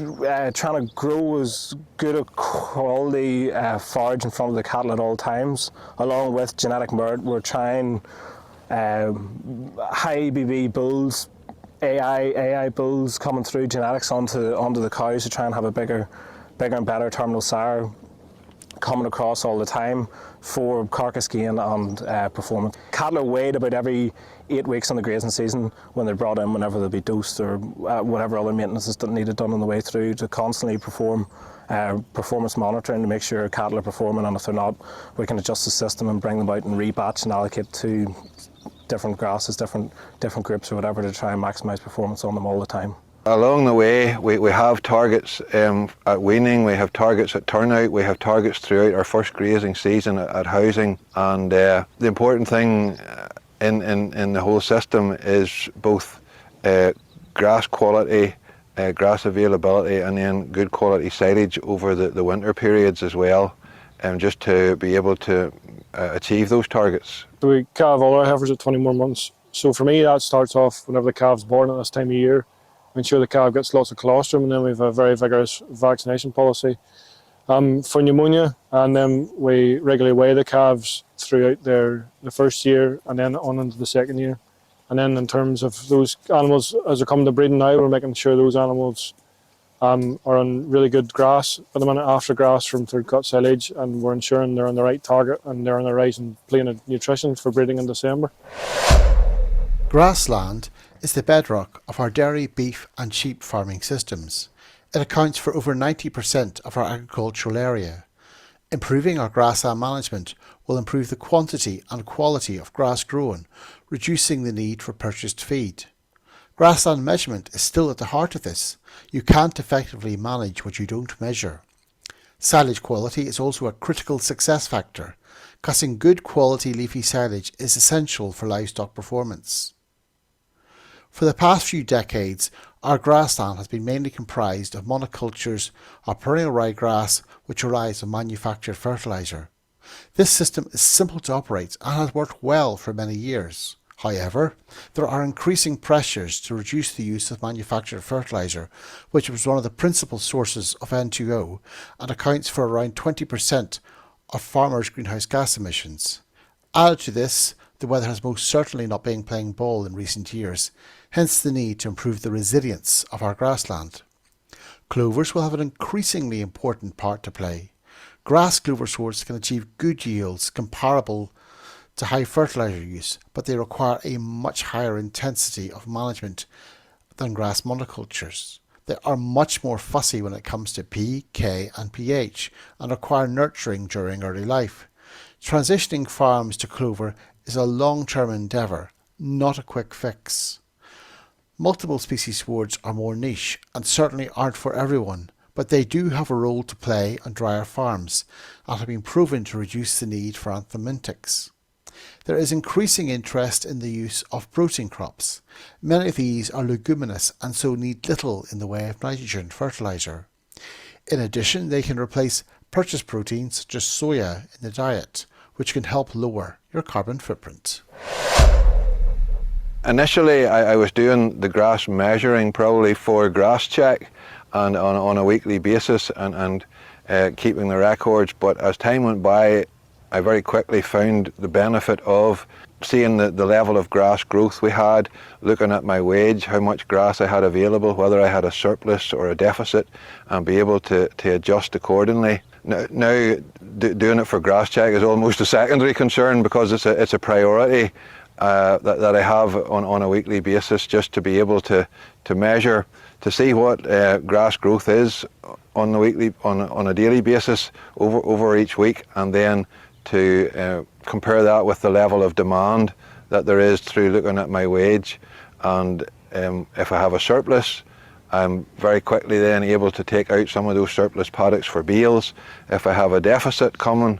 trying to grow as good a quality forage in front of the cattle at all times. Along with genetic merit, we're trying high ABV bulls, AI bulls coming through genetics onto the cows to try and have a bigger and better terminal sire coming across all the time for carcass gain and performance. Cattle are weighed about every 8 weeks in the grazing season when they're brought in, whenever they'll be dosed or whatever other maintenance is needed done on the way through, to constantly perform performance monitoring to make sure cattle are performing, and if they're not, we can adjust the system and bring them out and rebatch and allocate to different grasses, different groups or whatever, to try and maximise performance on them all the time. Along the way, we have targets at weaning, we have targets at turnout, we have targets throughout our first grazing season at housing, and the important thing in the whole system is both grass quality, grass availability, and then good quality silage over the winter periods as well, just to be able to achieve those targets. So we calve all our heifers at 20 more months. So for me, that starts off whenever the calf's born at this time of year. We ensure the calf gets lots of colostrum, and then we have a very vigorous vaccination policy for pneumonia, and then we regularly weigh the calves throughout the first year and then on into the second year. And then in terms of those animals, as they're coming to breeding now, we're making sure those animals are on really good grass at the minute, after grass from third cut silage, and we're ensuring they're on the right target and they're on the right and plane of nutrition for breeding in December. Grassland is the bedrock of our dairy, beef and sheep farming systems. It accounts for over 90% of our agricultural area. Improving our grassland management will improve the quantity and quality of grass grown, reducing the need for purchased feed. Grassland measurement is still at the heart of this. You can't effectively manage what you don't measure. Silage quality is also a critical success factor. Cussing good quality leafy silage is essential for livestock performance. For the past few decades, our grassland has been mainly comprised of monocultures of perennial ryegrass which relies on manufactured fertiliser. This system is simple to operate and has worked well for many years. However, there are increasing pressures to reduce the use of manufactured fertiliser, which was one of the principal sources of N2O and accounts for around 20% of farmers' greenhouse gas emissions. Added to this, the weather has most certainly not been playing ball in recent years, hence the need to improve the resilience of our grassland. Clovers will have an increasingly important part to play. Grass clover sorts can achieve good yields comparable to high fertiliser use, but they require a much higher intensity of management than grass monocultures. They are much more fussy when it comes to P, K and pH and require nurturing during early life. Transitioning farms to clover is a long-term endeavour, not a quick fix. Multiple species swards are more niche and certainly aren't for everyone, but they do have a role to play on drier farms and have been proven to reduce the need for anthelmintics. There is increasing interest in the use of protein crops. Many of these are leguminous and so need little in the way of nitrogen fertiliser. In addition, they can replace purchased proteins such as soya in the diet, which can help lower your carbon footprint. Initially, I was doing the grass measuring probably for GrassCheck and on a weekly basis and keeping the records, but as time went by, I very quickly found the benefit of seeing the level of grass growth we had, looking at my wage, how much grass I had available, whether I had a surplus or a deficit, and be able to adjust accordingly. Now doing it for GrassCheck is almost a secondary concern because it's a priority that I have on a weekly basis, just to be able to measure, to see what grass growth is on a daily basis over each week, and then to compare that with the level of demand that there is through looking at my wage. And if I have a surplus, I'm very quickly then able to take out some of those surplus paddocks for bales. If I have a deficit coming,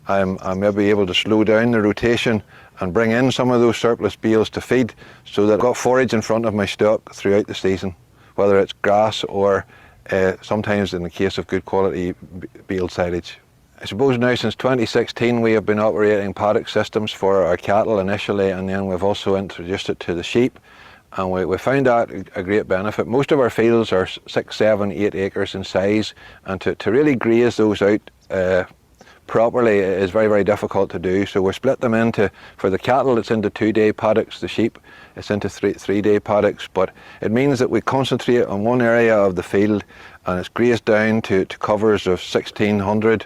I'm maybe able to slow down the rotation and bring in some of those surplus bales to feed, so that I've got forage in front of my stock throughout the season, whether it's grass or sometimes in the case of good quality bale silage. I suppose now since 2016 we have been operating paddock systems for our cattle initially, and then we've also introduced it to the sheep, and we found that a great benefit. Most of our fields are 6, 7, 8 acres in size, and to really graze those out properly is very, very difficult to do. So we split them into, for the cattle it's into 2-day paddocks, the sheep it's into 3-day paddocks, but it means that we concentrate on one area of the field and it's grazed down to covers of 1600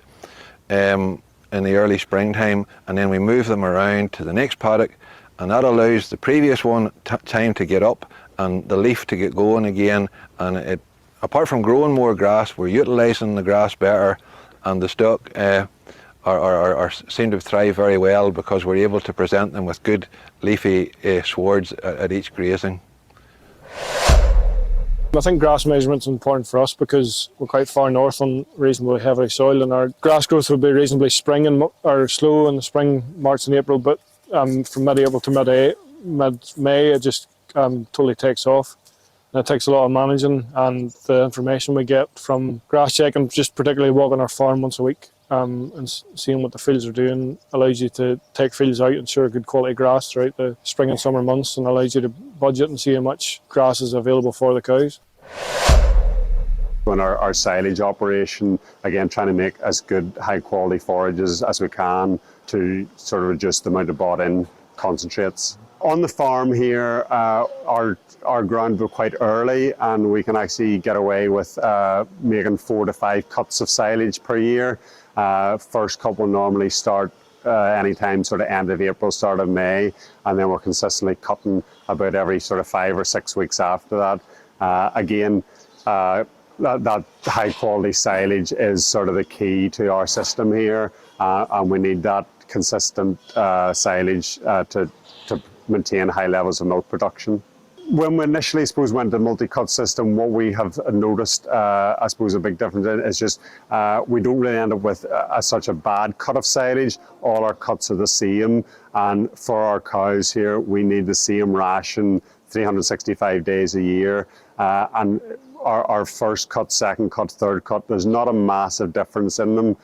in the early springtime, and then we move them around to the next paddock, and that allows the previous one time to get up and the leaf to get going again. And it, apart from growing more grass, we're utilising the grass better, and the stock seem to thrive very well because we're able to present them with good leafy swards at each grazing. I think grass measurement's important for us because we're quite far north on reasonably heavy soil, and our grass growth will be reasonably or slow in the spring, March and April, but from mid-April to mid-May it just totally takes off. And it takes a lot of managing, and the information we get from GrassCheck, and just particularly walking our farm once a week and seeing what the fields are doing, allows you to take fields out and ensure good quality grass throughout the spring and summer months, and allows you to budget and see how much grass is available for the cows. On our silage operation, again, trying to make as good high quality forages as we can to sort of reduce the amount of bought in concentrates. On the farm here, our ground we're quite early, and we can actually get away with making 4 to 5 cuts of silage per year. First cut will normally start anytime sort of end of April, start of May, and then we're consistently cutting about every sort of 5 or 6 weeks after that. That high quality silage is sort of the key to our system here, and we need that consistent silage to maintain high levels of milk production. when we initially, I suppose, went to the multi-cut system, what we have noticed, I suppose, a big difference is just we don't really end up with such a bad cut of silage. All our cuts are the same, and for our cows here, we need the same ration 365 days a year, and our first cut, second cut, third cut, there's not a massive difference in them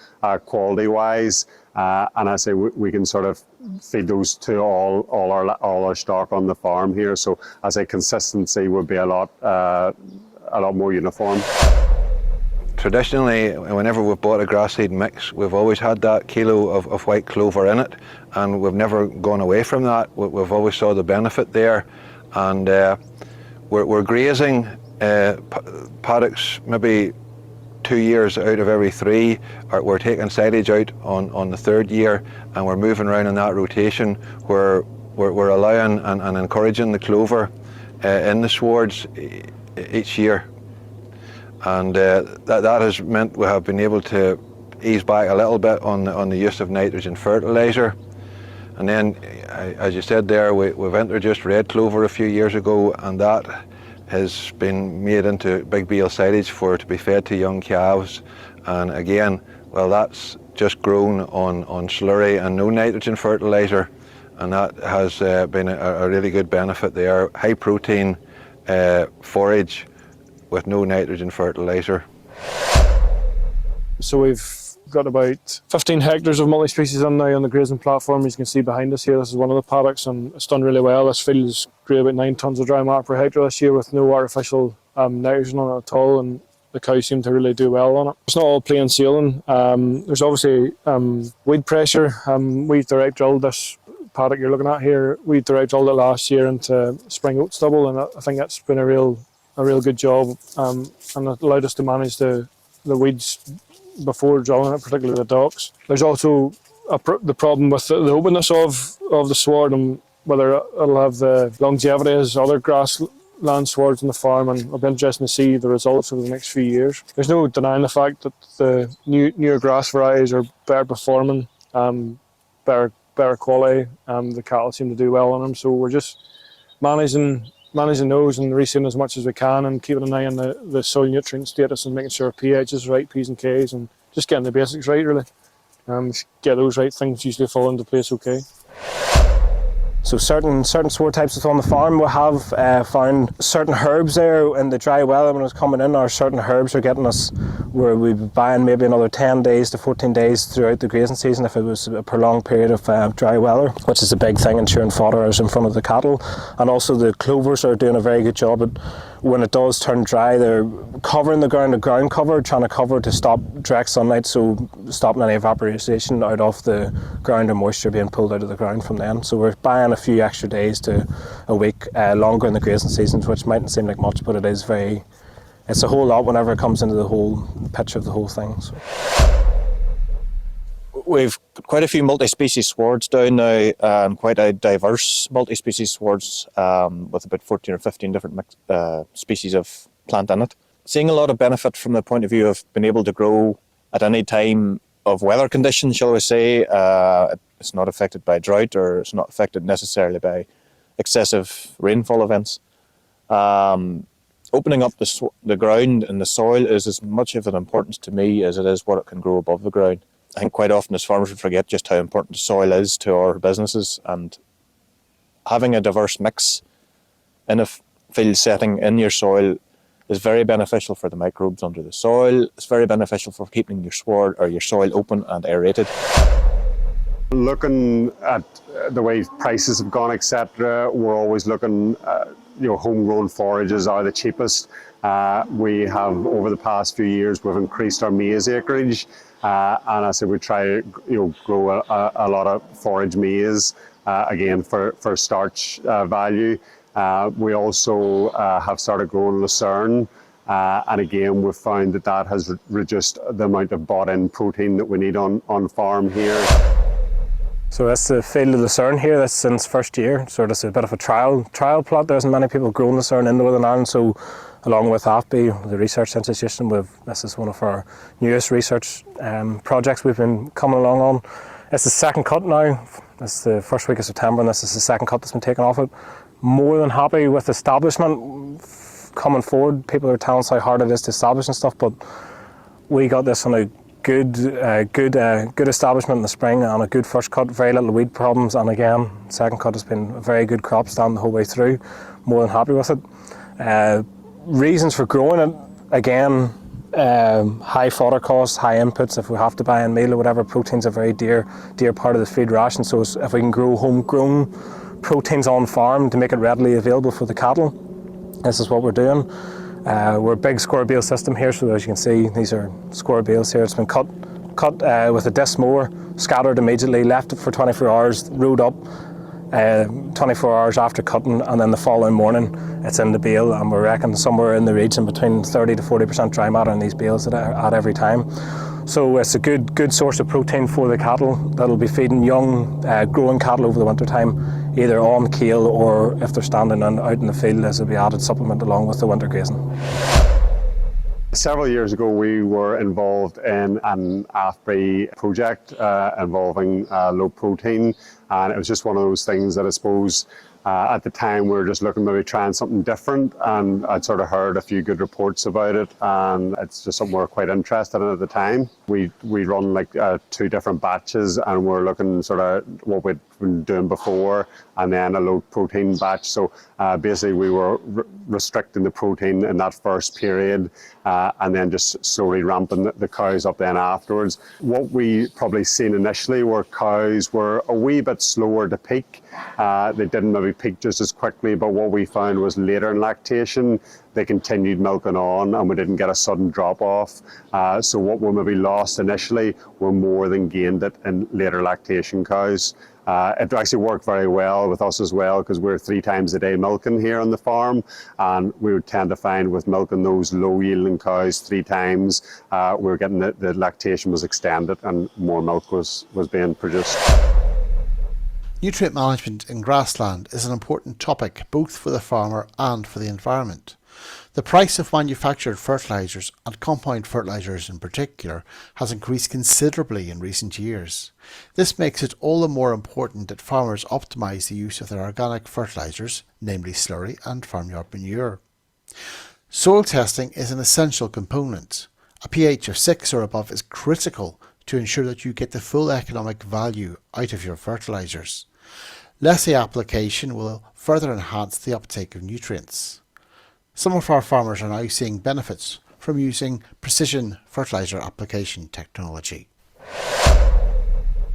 quality-wise. And I say we can sort of feed those to all our stock on the farm here. So I say consistency would be a lot more uniform. Traditionally, whenever we've bought a grass seed mix, we've always had that kilo of white clover in it, and we've never gone away from that. We've always saw the benefit there, and we're grazing paddocks maybe 2 years out of every 3. We're taking silage out on the 3rd year, and we're moving around in that rotation where we're allowing and encouraging the clover in the swards each year. And that has meant we have been able to ease back a little bit on the use of nitrogen fertiliser. And then, as you said there, we've introduced red clover a few years ago, and that has been made into big bale silage to be fed to young calves. And again, well, that's just grown on slurry and no nitrogen fertiliser, and that has been a really good benefit there. High protein forage with no nitrogen fertiliser. So we've got about 15 hectares of multi-species on now on the grazing platform. As you can see behind us here, this is one of the paddocks, and it's done really well. This field has grew about 9 tonnes of dry matter per hectare this year with no artificial nitrogen on it at all, and the cows seem to really do well on it. It's not all plain sailing. There's obviously weed pressure. We direct drilled this paddock you're looking at here. We direct drilled it last year into spring oat stubble, and I think that's been a real good job, and it allowed us to manage the weeds before drilling it, particularly the docks. There's also the problem with the openness of the sward, and whether it'll have the longevity as other grassland swards in the farm, and it'll be interesting to see the results over the next few years. There's no denying the fact that the newer grass varieties are better performing, better quality, the cattle seem to do well on them, so we're just managing those and reseeding as much as we can, and keeping an eye on the soil nutrient status and making sure pH is right, P's and K's, and just getting the basics right really. Get those right, things usually fall into place okay. So certain sward types that's on the farm, we have found certain herbs there in the dry weather when it's coming in, or certain herbs are getting us where we'd be buying maybe another 10 days to 14 days throughout the grazing season if it was a prolonged period of dry weather, which is a big thing, ensuring fodder is in front of the cattle. And also the clovers are doing a very good job at, when it does turn dry, they're covering the ground cover, trying to cover to stop direct sunlight, so stopping any evaporation out of the ground and moisture being pulled out of the ground from them. So we're buying a few extra days to a week longer in the grazing seasons, which mightn't seem like much, but it's a whole lot whenever it comes into the whole picture of the whole thing. So. We've got quite a few multi-species swards down now, quite a diverse multi-species swards with about 14 or 15 different species of plant in it. Seeing a lot of benefit from the point of view of being able to grow at any time of weather conditions, shall we say. It's not affected by drought, or it's not affected necessarily by excessive rainfall events. Opening up the ground and the soil is as much of an importance to me as it is what it can grow above the ground. I think quite often as farmers we forget just how important the soil is to our businesses, and having a diverse mix in a field setting in your soil is very beneficial for the microbes under the soil. It's very beneficial for keeping your sward or your soil open and aerated. Looking at the way prices have gone, etc., we're always looking, homegrown forages are the cheapest. We have, over the past few years, we've increased our maize acreage, and I say we try, grow a lot of forage maize, again for starch value. We also have started growing lucerne, and again we've found that has reduced the amount of bought-in protein that we need on farm here. So that's the field of lucerne here. That's since first year. So that's a bit of a trial plot. There isn't many people growing lucerne in Northern Ireland. So along with AFBI, the Research Institute, this is one of our newest research projects we've been coming along on. It's the second cut now. It's the first week of September, and this is the second cut that's been taken off it. more than happy with establishment coming forward. People are telling us how hard it is to establish and stuff, but we got this on a good establishment in the spring and a good first cut, very little weed problems, and again, second cut has been a very good crop stand the whole way through. More than happy with it. Reasons for growing it, again, high fodder costs, high inputs. If we have to buy in meal or whatever, protein's a very dear part of the feed ration. So if we can grow homegrown proteins on farm to make it readily available for the cattle, this is what we're doing. We're a big square bale system here, so as you can see, these are square bales here. It's been cut with a disc mower, scattered immediately, left it for 24 hours, rode up 24 hours after cutting, and then the following morning it's in the bale, and we reckon somewhere in the region between 30 to 40% dry matter in these bales at every time. So it's a good source of protein for the cattle that'll be feeding young growing cattle over the winter time, either on kale or if they're standing out in the field, as will be added supplement along with the winter grazing. Several years ago, we were involved in an AFBI project involving low protein, and it was just one of those things that I suppose at the time we were just looking maybe trying something different, and I'd sort of heard a few good reports about it, and it's just something we're quite interested in at the time. We run like 2 different batches, and we're looking sort of what we'd been doing before, and then a low protein batch. So basically we were restricting the protein in that first period, and then just slowly ramping the cows up then afterwards. What we probably seen initially were cows were a wee bit slower to peak. They didn't maybe peak just as quickly, but what we found was later in lactation, they continued milking on, and we didn't get a sudden drop off. So what we maybe lost initially, we more than gained it in later lactation cows. It actually worked very well with us as well, because we're 3 times a day milking here on the farm, and we would tend to find with milking those low yielding cows 3 times, we were getting the lactation was extended and more milk was being produced. Nutrient management in grassland is an important topic both for the farmer and for the environment. The price of manufactured fertilisers, and compound fertilisers in particular, has increased considerably in recent years. This makes it all the more important that farmers optimise the use of their organic fertilisers, namely slurry and farmyard manure. Soil testing is an essential component. A pH of 6 or above is critical to ensure that you get the full economic value out of your fertilisers. Lessee application will further enhance the uptake of nutrients. Some of our farmers are now seeing benefits from using precision fertiliser application technology.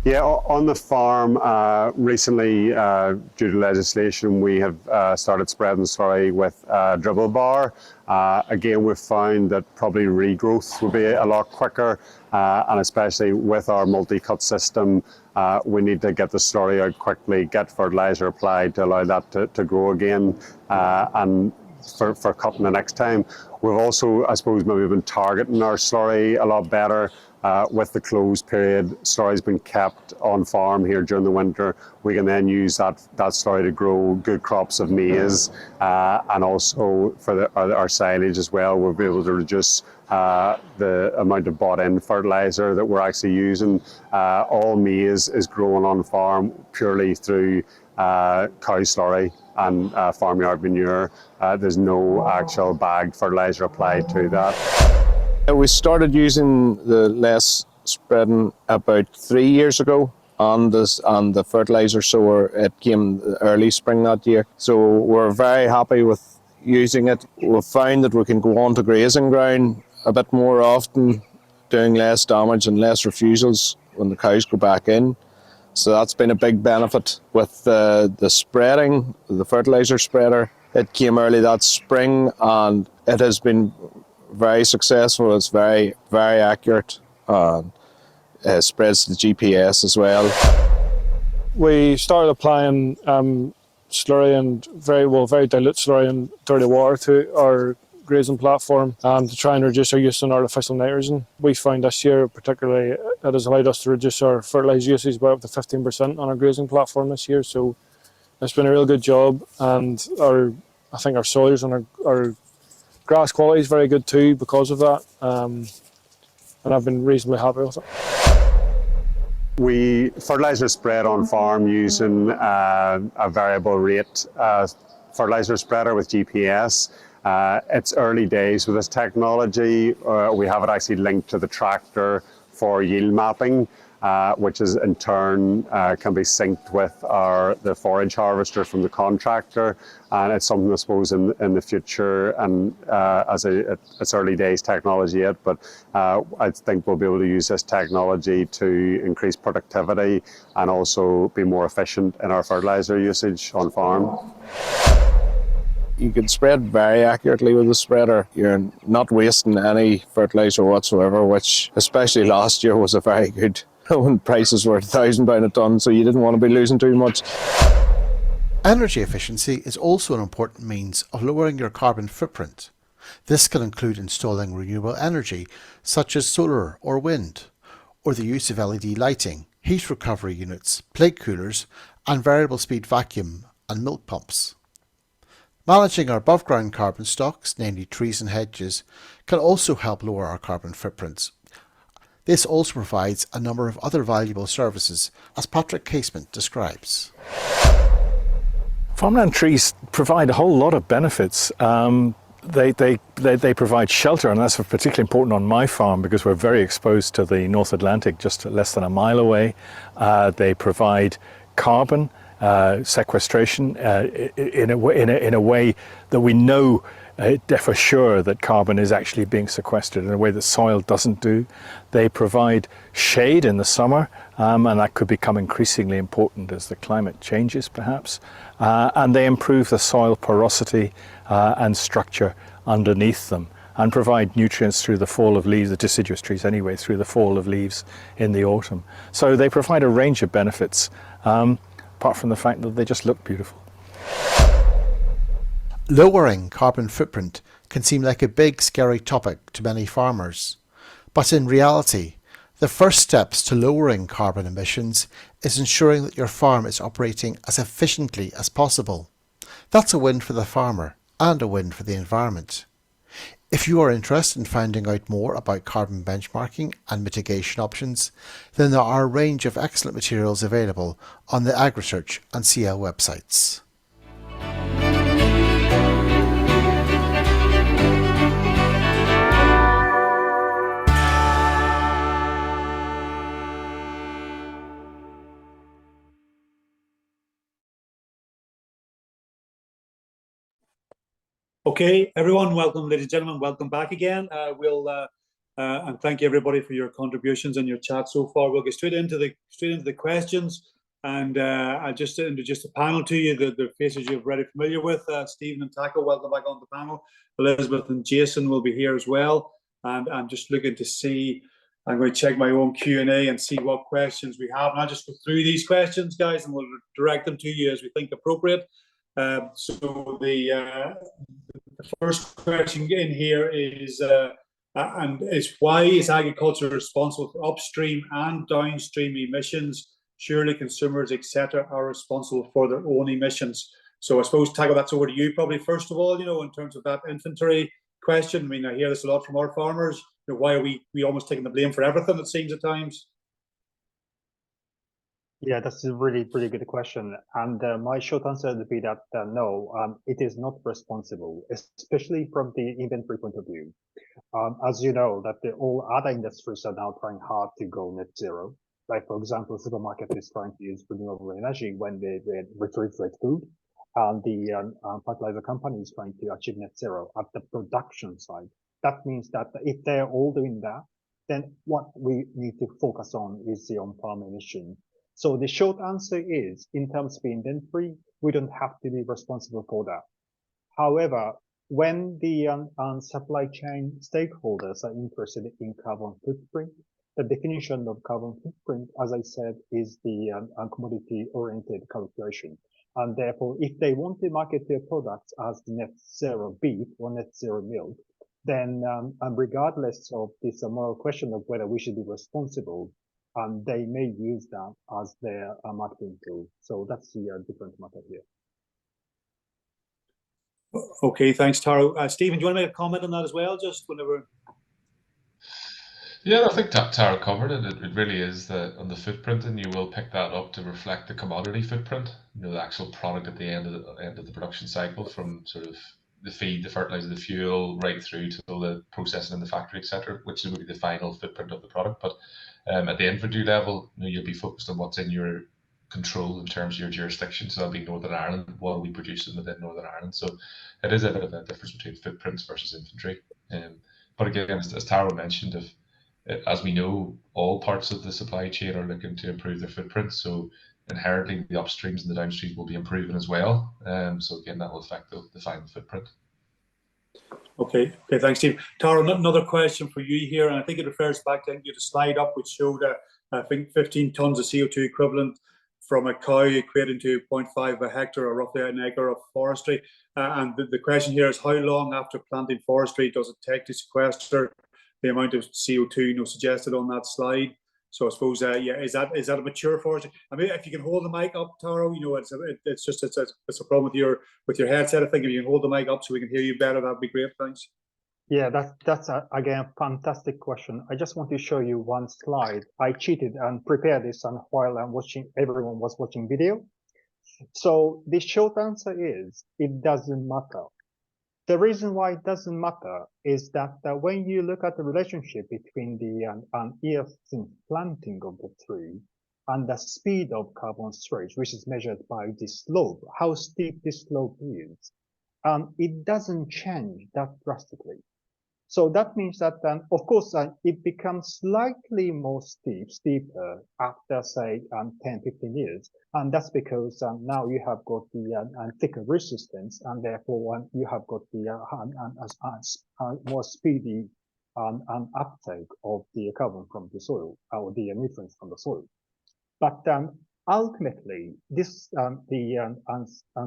Yeah, on the farm, recently, due to legislation, we have started spreading slurry with dribble bar. Again, we've found that probably regrowth will be a lot quicker, and especially with our multi-cut system, we need to get the slurry out quickly, get fertiliser applied to allow that to grow again, and for cutting the next time. We've also, I suppose, maybe been targeting our slurry a lot better. With the closed period, slurry's been kept on farm here during the winter. We can then use that slurry to grow good crops of maize, and also for our silage as well. We'll be able to reduce the amount of bought-in fertiliser that we're actually using. All maize is grown on farm purely through cow slurry and farmyard manure. There's no actual bagged fertiliser applied to that. We started using the less spreading about 3 years ago on the fertiliser sower. It came early spring that year, so we're very happy with using it. We've found that we can go on to grazing ground a bit more often, doing less damage and less refusals when the cows go back in. So that's been a big benefit with the spreading, the fertiliser spreader. It came early that spring, and it has been very successful. It's very, very accurate, and it spreads to the GPS as well. We started applying slurry and very dilute slurry and dirty water to our grazing platform to try and reduce our use of artificial nitrogen. We found this year particularly it has allowed us to reduce our fertiliser usage by up to 15% on our grazing platform this year, so it's been a real good job, and I think our soils and our grass quality is very good too because of that, and I've been reasonably happy with it. We fertiliser spread on farm using a variable rate fertilizer spreader with GPS. It's early days with this technology. We have it actually linked to the tractor for yield mapping, which is in turn can be synced with the forage harvester from the contractor. And it's something, I suppose, in the future, and it's early days technology yet, but I think we'll be able to use this technology to increase productivity and also be more efficient in our fertilizer usage on farm. You can spread very accurately with the spreader. You're not wasting any fertilizer whatsoever, which especially last year was a very good when prices were £1,000 a tonne, so you didn't want to be losing too much. Energy efficiency is also an important means of lowering your carbon footprint. This can include installing renewable energy such as solar or wind, or the use of LED lighting, heat recovery units, plate coolers and variable speed vacuum and milk pumps. Managing our above ground carbon stocks, namely trees and hedges, can also help lower our carbon footprints. This also provides a number of other valuable services, as Patrick Casement describes. Farmland trees provide a whole lot of benefits. They provide shelter, and that's particularly important on my farm because we're very exposed to the North Atlantic, just less than a mile away. They provide carbon sequestration in a way that we know for sure that carbon is actually being sequestered in a way that soil doesn't do. They provide shade in the summer, and that could become increasingly important as the climate changes perhaps. And they improve the soil porosity and structure underneath them, and provide nutrients through the fall of leaves, the deciduous trees anyway, through the fall of leaves in the autumn. So they provide a range of benefits, apart from the fact that they just look beautiful. Lowering carbon footprint can seem like a big, scary topic to many farmers. But in reality, the first steps to lowering carbon emissions is ensuring that your farm is operating as efficiently as possible. That's a win for the farmer and a win for the environment. If you are interested in finding out more about carbon benchmarking and mitigation options, then there are a range of excellent materials available on the AgriSearch and CL websites. Okay, everyone, welcome, ladies and gentlemen, welcome back again. And thank you everybody for your contributions and your chat so far. We'll get straight into the questions, and I'll just introduce the panel to you. The faces you're very familiar with. Stephen and Taco, welcome back on the panel. Elizabeth and Jason will be here as well. And I'm just looking to see. I'm going to check my own Q&A and see what questions we have. And I'll just go through these questions, guys, and we'll direct them to you as we think appropriate. So the first question in here is why is agriculture responsible for upstream and downstream emissions? Surely consumers, etc., are responsible for their own emissions. So I suppose, Taco, that's over to you probably first of all, in terms of that inventory question. I mean, I hear this a lot from our farmers. Why are we almost taking the blame for everything, it seems at times? Yeah, that's a really, really good question. And my short answer would be that no, it is not responsible, especially from the inventory point of view. As you know, that all other industries are now trying hard to go net zero. Like, for example, the supermarket is trying to use renewable energy when they refrigerate food. And the fertilizer company is trying to achieve net zero at the production side. That means that if they're all doing that, then what we need to focus on is the on-farm emission. So the short answer is, in terms of inventory, we don't have to be responsible for that. However, when the supply chain stakeholders are interested in carbon footprint, the definition of carbon footprint, as I said, is the commodity-oriented calculation. And therefore, if they want to market their products as net zero beef or net zero milk, then regardless of this moral question of whether we should be responsible, they may use that as their marketing tool. So that's the different matter here. Okay, thanks, Taro. Stephen, do you want to make a comment on that as well, just whenever? Yeah, I think Tara covered it. It really is that on the footprint, and you will pick that up to reflect the commodity footprint. The actual product at the end of the production cycle, from sort of the feed, the fertilizer, the fuel, right through to the processing in the factory, etc., which will be the final footprint of the product. But at the inventory level, you'll be focused on what's in your control in terms of your jurisdiction. So that'll be Northern Ireland. What are we producing within Northern Ireland? So it is a bit of a difference between footprints versus inventory. But again, as Tara mentioned, as we know, all parts of the supply chain are looking to improve their footprint. So inherently, the upstreams and the downstreams will be improving as well. So again, that will affect the final footprint. Okay, thanks, Steve. Tara, another question for you here, and I think it refers back to the slide up, which showed, I think, 15 tons of CO2 equivalent from a cow equating to 0.5 a hectare, or roughly an acre of forestry. And the question here is, how long after planting forestry does it take to sequester the amount of CO2 suggested on that slide? So I suppose, is that a mature forestry? I mean, if you can hold the mic up, Tara, it's a problem with your headset. I think if you can hold the mic up so we can hear you better, that'd be great. Thanks. Yeah, that's again a fantastic question. I just want to show you one slide. I cheated and prepared this while everyone was watching video. So the short answer is it doesn't matter. The reason why it doesn't matter is that when you look at the relationship between the year since planting of the tree and the speed of carbon storage, which is measured by the slope, how steep this slope is, it doesn't change that drastically. So that means that, of course, it becomes slightly more steeper after, say, 10, 15 years. And that's because now you have got the thicker resistance, and therefore you have got the more speedy uptake of the carbon from the soil, or the nutrients from the soil. But ultimately, this the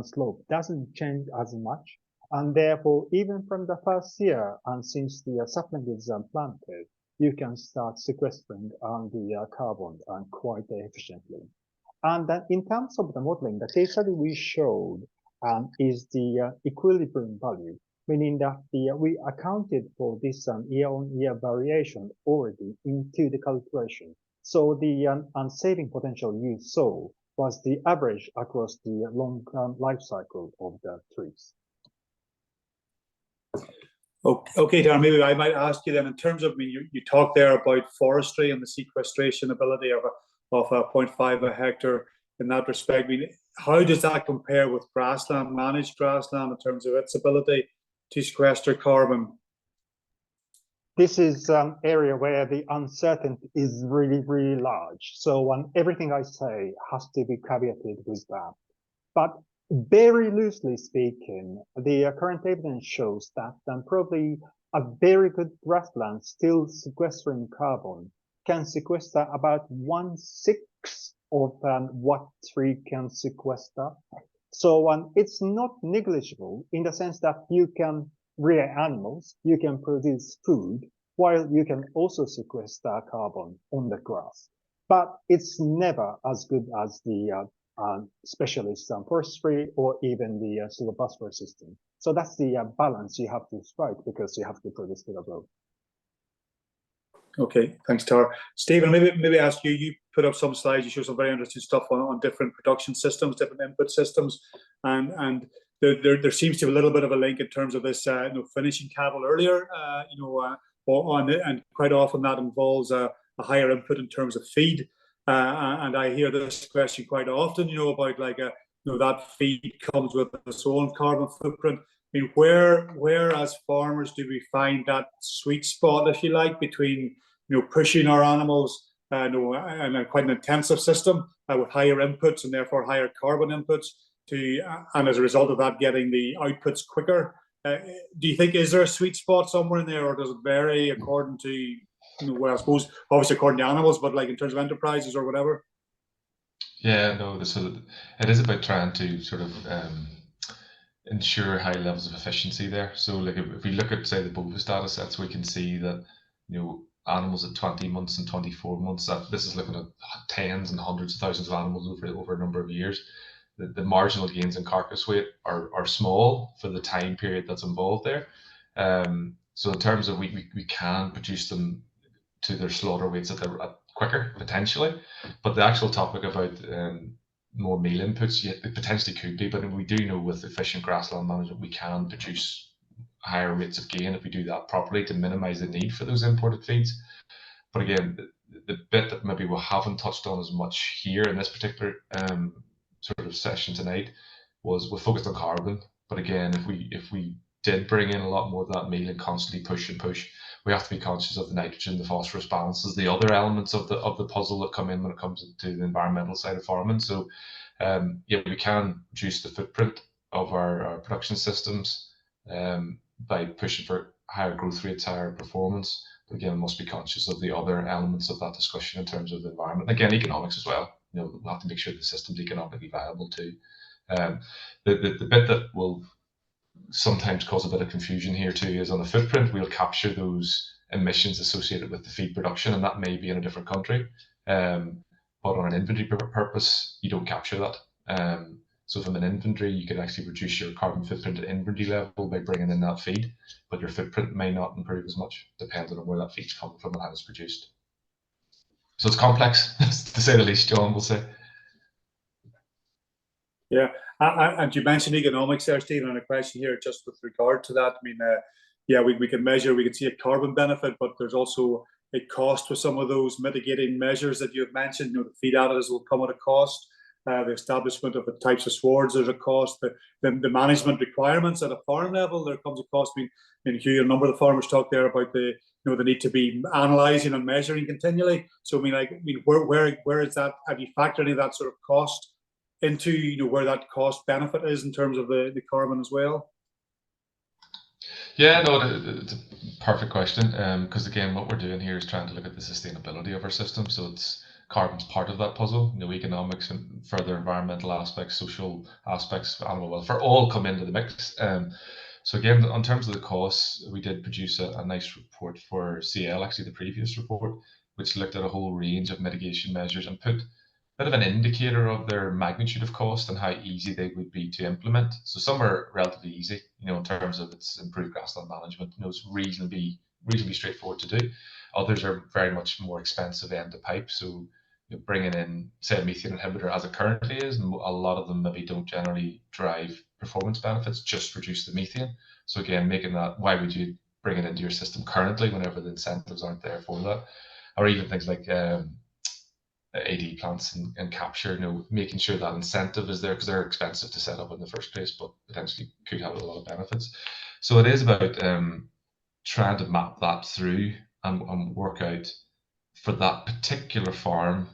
slope doesn't change as much. And therefore, even from the first year, and since the sapling is planted, you can start sequestering the carbon quite efficiently. And in terms of the modeling, the case study we showed is the equilibrium value, meaning that we accounted for this year-on-year variation already into the calculation. So the saving potential you saw was the average across the long life cycle of the trees. Okay, Darren, maybe I might ask you then, in terms of, you talked there about forestry and the sequestration ability of a 0.5 a hectare in that respect. How does that compare with grassland, managed grassland, in terms of its ability to sequester carbon? This is an area where the uncertainty is really, really large. So everything I say has to be caveated with that. But very loosely speaking, the current evidence shows that probably a very good grassland still sequestering carbon can sequester about 1/6 of what tree can sequester. So it's not negligible in the sense that you can rear animals, you can produce food, while you can also sequester carbon on the grass. But it's never as good as the specialist forestry or even the silvopasture system. So that's the balance you have to strike, because you have to produce for the growth. Okay, thanks, Tara. Stephen, maybe ask you. You put up some slides. You show some very interesting stuff on different production systems, different input systems, and there seems to be a little bit of a link in terms of this, finishing cattle earlier, and quite often that involves a higher input in terms of feed. And I hear this question quite often, about that feed comes with its own carbon footprint. Where as farmers do we find that sweet spot, if you like, between pushing our animals and quite an intensive system with higher inputs and therefore higher carbon inputs and as a result of that getting the outputs quicker? Do you think, is there a sweet spot somewhere in there, or does it vary according to well, I suppose obviously according to animals, but like in terms of enterprises or whatever? Yeah, no, it is about trying to sort of ensure high levels of efficiency there. So like if we look at, say, the BOFA data sets, we can see that animals at 20 months and 24 months, this is looking at tens and hundreds of thousands of animals over a number of years. The marginal gains in carcass weight are small for the time period that's involved there. So in terms of we can produce them to their slaughter weights at quicker potentially. But the actual topic about more meal inputs, yeah, it potentially could be, but we do know with efficient grassland management we can produce higher rates of gain if we do that properly to minimise the need for those imported feeds. But again, the bit that maybe we haven't touched on as much here in this particular sort of session tonight was we focused on carbon. But again, if we did bring in a lot more of that meal and constantly push, we have to be conscious of the nitrogen, the phosphorus balances, the other elements of the puzzle that come in when it comes to the environmental side of farming. So yeah, we can reduce the footprint of our production systems by pushing for higher growth rates, higher performance. But again, we must be conscious of the other elements of that discussion in terms of the environment. Again, economics as well. You know, we'll have to make sure the system's economically viable too. The bit that will sometimes cause a bit of confusion here too is on the footprint, we'll capture those emissions associated with the feed production, and that may be in a different country. But on an inventory purpose, you don't capture that. So from an inventory, you can actually reduce your carbon footprint at inventory level by bringing in that feed, but your footprint may not improve as much, depending on where that feed's coming from and how it's produced. So it's complex, to say the least, John, we'll say. Yeah, and you mentioned economics there, Stephen, and a question here just with regard to that. I mean, yeah, we can measure, we can see a carbon benefit, but there's also a cost with some of those mitigating measures that you've mentioned. You know, the feed additives will come at a cost. The establishment of the types of swards, there's a cost. The management requirements at a farm level, there comes a cost. I mean, Hugh, a number of the farmers talked there about the need to be analysing and measuring continually. So I mean, where is that? Have you factored any of that sort of cost into where that cost benefit is in terms of the carbon as well? Yeah, no, it's a perfect question. Because again, what we're doing here is trying to look at the sustainability of our system. So carbon's part of that puzzle. Economics and further environmental aspects, social aspects, animal welfare, all come into the mix. So again, in terms of the costs, we did produce a nice report for CL, actually the previous report, which looked at a whole range of mitigation measures and put a bit of an indicator of their magnitude of cost and how easy they would be to implement. So some are relatively easy, in terms of its improved grassland management. It's reasonably straightforward to do. Others are very much more expensive end to pipe. So bringing in, say, a methane inhibitor as it currently is, and a lot of them maybe don't generally drive performance benefits, just reduce the methane. So again, making that, why would you bring it into your system currently whenever the incentives aren't there for that? Or even things like AD plants and capture, making sure that incentive is there, because they're expensive to set up in the first place, but potentially could have a lot of benefits. So it is about trying to map that through and work out for that particular farm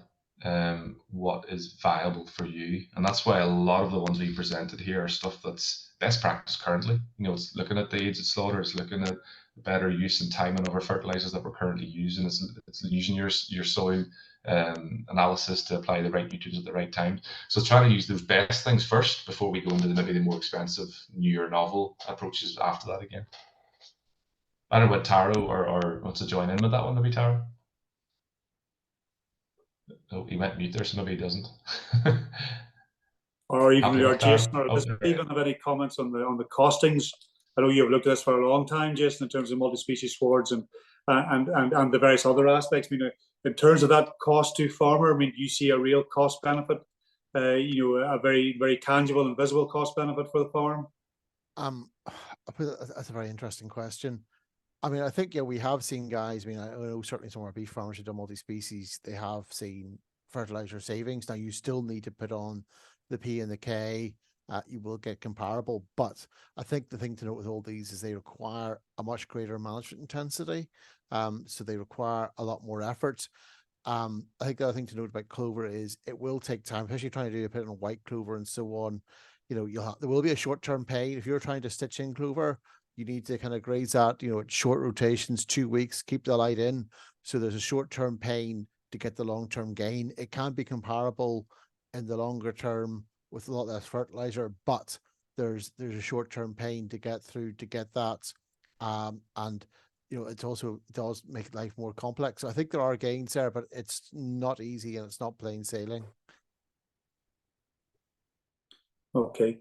what is viable for you. And that's why a lot of the ones we presented here are stuff that's best practice currently. It's looking at the age of slaughter, it's looking at better use and timing of our fertilizers that we're currently using, it's using your soil analysis to apply the right nutrients at the right time. So trying to use those best things first before we go into maybe the more expensive, newer, novel approaches after that again. I don't know what Taro or wants to join in with that one, maybe Taro? Oh, he went mute there, so maybe he doesn't. Or even Jason or Stephen have any comments on the costings? I know you've looked at this for a long time, Jason, in terms of multi-species swards and the various other aspects. In terms of that cost to farmer, do you see a real cost benefit? A very, very tangible and visible cost benefit for the farm? That's a very interesting question. I think, we have seen guys, I know certainly some of our beef farmers who've done multi-species, they have seen fertilizer savings. Now, you still need to put on the P and the K. You will get comparable, but I think the thing to note with all these is they require a much greater management intensity. So they require a lot more effort. I think the other thing to note about clover is it will take time, especially trying to put it on white clover and so on. There will be a short-term pain. If you're trying to stitch in clover, you need to kind of graze that, at short rotations, 2 weeks, keep the light in. So there's a short-term pain to get the long-term gain. It can be comparable in the longer term with a lot less fertilizer, but there's a short-term pain to get through to get that. And it also does make life more complex. So I think there are gains there, but it's not easy and it's not plain sailing. Okay.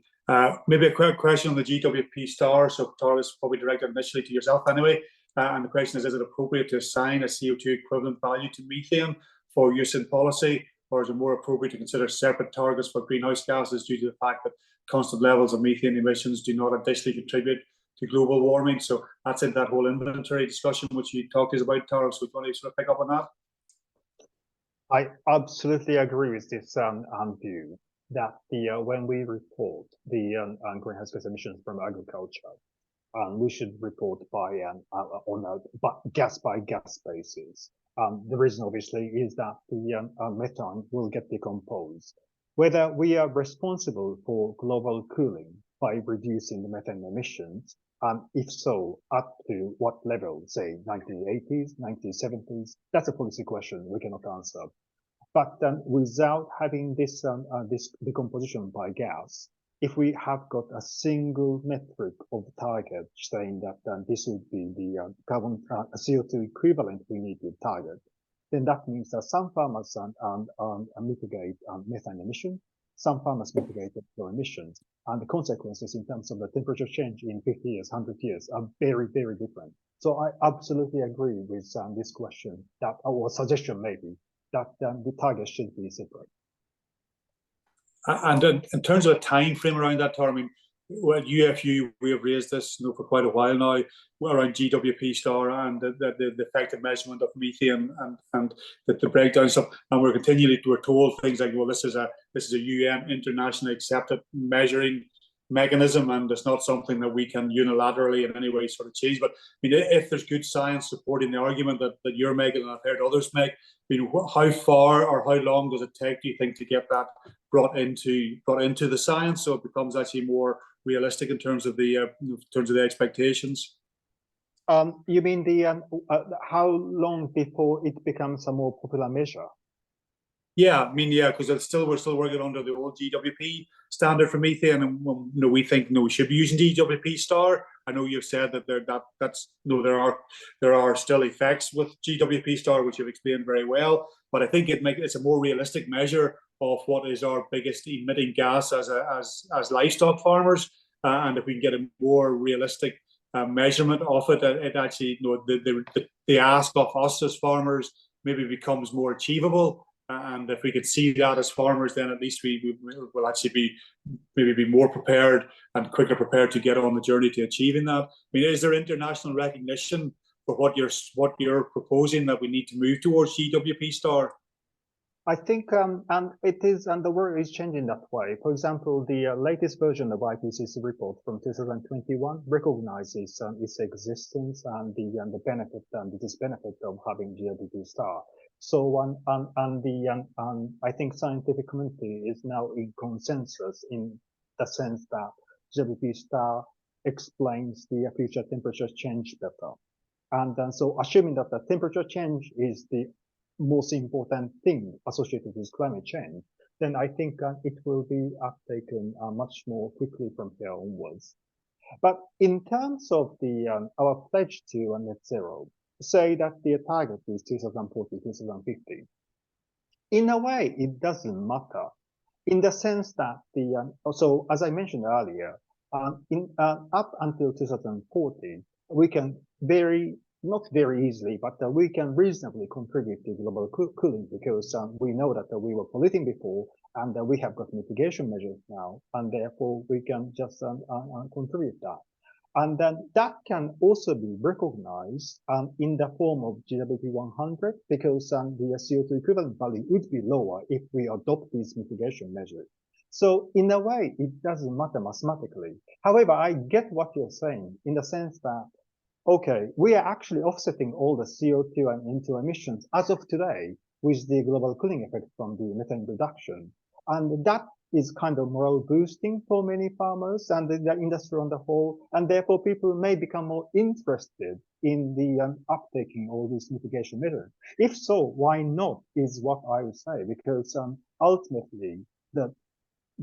Maybe a quick question on the GWP star. So Tara is probably directed initially to yourself anyway. And the question is it appropriate to assign a CO2 equivalent value to methane for use in policy, or is it more appropriate to consider separate targets for greenhouse gases due to the fact that constant levels of methane emissions do not additionally contribute to global warming? So that's in that whole inventory discussion which you talked about, Tara. So do you want to sort of pick up on that? I absolutely agree with this view that when we report the greenhouse gas emissions from agriculture, we should report on a gas by gas basis. The reason, obviously, is that the methane will get decomposed. Whether we are responsible for global cooling by reducing the methane emissions, if so, up to what level, say 1980s, 1970s, that's a policy question we cannot answer. But without having this decomposition by gas, if we have got a single metric of target saying that this would be the carbon CO2 equivalent we need to target, then that means that some farmers mitigate methane emission, some farmers mitigate flow emissions, and the consequences in terms of the temperature change in 50 years, 100 years are very, very different. So I absolutely agree with this question, that or suggestion maybe, that the target should be separate. And in terms of a time frame around that, Tara, I mean, at UFU, we have raised this for quite a while now around GWP star and the effective measurement of methane and the breakdown stuff. And we're told things like, well, this is a UN internationally accepted measuring mechanism, and it's not something that we can unilaterally in any way sort of change. But I mean, if there's good science supporting the argument that you're making, and I've heard others make, I mean, how far or how long does it take, do you think, to get that brought into the science so it becomes actually more realistic in terms of the expectations? You mean the how long before it becomes a more popular measure? Yeah, I mean, yeah, because we're still working under the old GWP standard for methane, and we think we should be using GWP star. I know you've said that there are still effects with GWP star, which you've explained very well. But I think it's a more realistic measure of what is our biggest emitting gas as livestock farmers, and if we can get a more realistic measurement of it, it actually the ask of us as farmers maybe becomes more achievable. And if we could see that as farmers, then at least we will actually be more prepared and quicker prepared to get on the journey to achieving that. I mean, is there international recognition for what you're proposing that we need to move towards GWP star? I think and it is, and the world is changing that way. For example, the latest version of IPCC report from 2021 recognizes its existence and the benefit and the disbenefit of having GWP star. So I think scientific community is now in consensus in the sense that GWP star explains the future temperature change better. And so assuming that the temperature change is the most important thing associated with climate change, then I think it will be uptaken much more quickly from here onwards. But in terms of the our pledge to net zero, say that the target is 2040, 2050. In a way, it doesn't matter, in the sense that so as I mentioned earlier, up until 2040, we can not very easily, but we can reasonably contribute to global cooling because we know that we were polluting before, and we have got mitigation measures now, and therefore we can just contribute that. And then that can also be recognized in the form of GWP 100 because the CO2 equivalent value would be lower if we adopt these mitigation measures. So in a way, it doesn't matter mathematically. However, I get what you're saying in the sense that, okay, we are actually offsetting all the CO2 and N2 emissions as of today with the global cooling effect from the methane reduction. And that is kind of morale boosting for many farmers and the industry on the whole, and therefore people may become more interested in the uptaking all these mitigation measures. If so, why not is what I would say, because ultimately the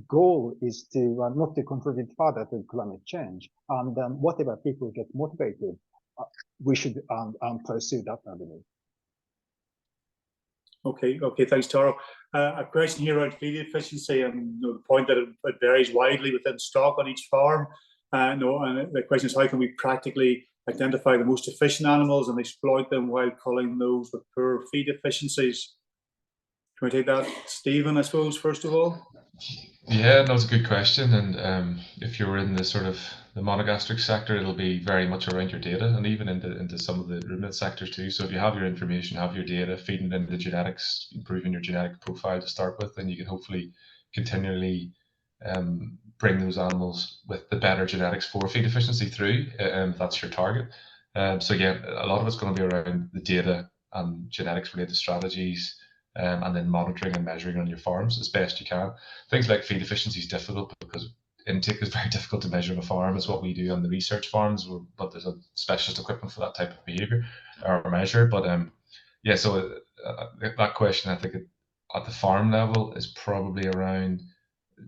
goal is to not to contribute further to climate change, and whatever people get motivated, we should pursue that avenue. Okay, thanks, Tara. A question here around feed efficiency and the point that it varies widely within stock on each farm. And the question is, how can we practically identify the most efficient animals and exploit them while culling those with poor feed efficiencies. Can we take that, Stephen, I suppose, first of all? Yeah, that's a good question. And if you're in the sort of the monogastric sector, it'll be very much around your data, and even into some of the ruminant sectors too. So if you have your information, have your data, feeding into the genetics, improving your genetic profile to start with, then you can hopefully continually bring those animals with the better genetics for feed efficiency through. That's your target. So yeah, a lot of it's going to be around the data and genetics related strategies. And then monitoring and measuring on your farms as best you can. Things like feed efficiency is difficult because intake is very difficult to measure on a farm. It's what we do on the research farms, but there's a specialist equipment for that type of behavior or measure. But yeah, so that question, I think at the farm level is probably around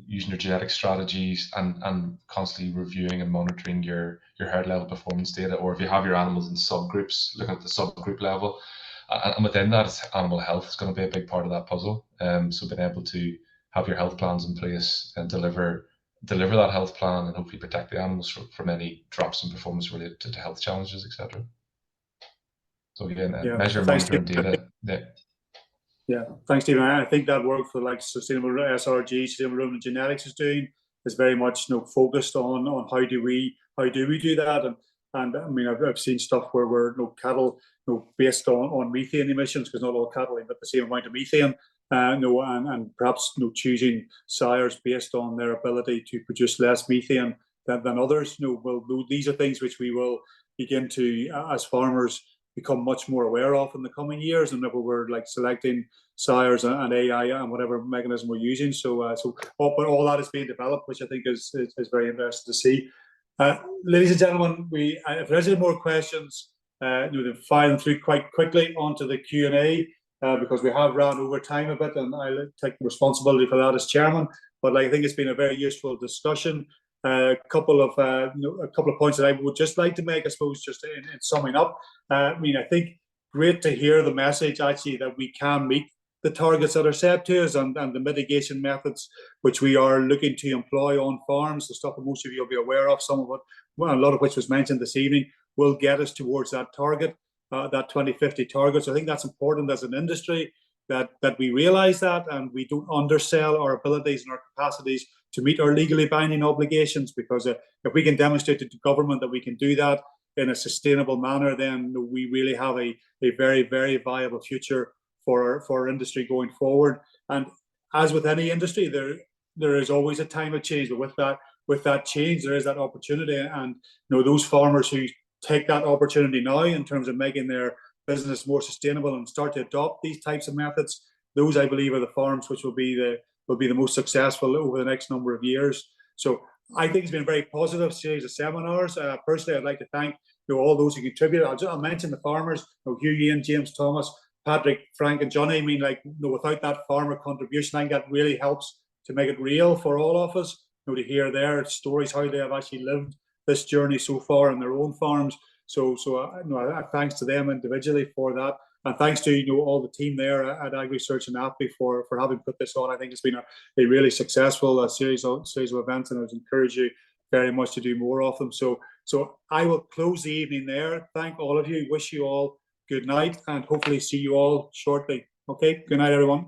using your genetic strategies and constantly reviewing and monitoring your herd level performance data, or if you have your animals in subgroups, looking at the subgroup level. And within that, it's animal health is going to be a big part of that puzzle. So being able to have your health plans in place and deliver that health plan and hopefully protect the animals from any drops in performance related to health challenges, etc. So again, measure, monitor, and data. Yeah, thanks, Stephen. I think that work for like sustainable SRG, sustainable ruminant genetics is doing is very much focused on how do we do that. And I mean, I've seen stuff where we're cattle based on methane emissions, because not all cattle emit the same amount of methane. And perhaps choosing sires based on their ability to produce less methane than others. Well, these are things which we will begin to, as farmers, become much more aware of in the coming years, and we're like selecting sires and AI and whatever mechanism we're using. But all that is being developed, which I think is very interesting to see. Ladies and gentlemen, if there's any more questions, then fire them through quite quickly onto the Q&A, because we have ran over time a bit, and I'll take responsibility for that as chairman. But I think it's been a very useful discussion. A couple of points that I would just like to make, I suppose, just in summing up. I think great to hear the message actually that we can meet the targets that are set to us, and the mitigation methods which we are looking to employ on farms, the stuff that most of you will be aware of, some of it, a lot of which was mentioned this evening, will get us towards that target, that 2050 target. So I think that's important as an industry that we realise that, and we don't undersell our abilities and our capacities to meet our legally binding obligations, because if we can demonstrate to the government that we can do that in a sustainable manner, then we really have a very, very viable future for our industry going forward. And as with any industry, there is always a time of change, but with that change, there is that opportunity. And those farmers who take that opportunity now in terms of making their business more sustainable and start to adopt these types of methods, those I believe are the farms which will be the most successful over the next number of years. So I think it's been a very positive series of seminars. Personally, I'd like to thank all those who contributed. I'll mention the farmers: Hugh, Ian, James, Thomas, Patrick, Frank, and Johnny. I mean, without that farmer contribution, I think that really helps to make it real for all of us. To hear their stories, how they have actually lived this journey so far on their own farms. So thanks to them individually for that, and thanks to all the team there at AgriSearch and AFBI for having put this on. I think it's been a really successful series of events, and I would encourage you very much to do more of them. So I will close the evening there. Thank all of you. Wish you all good night, and hopefully see you all shortly. Okay, good night, everyone.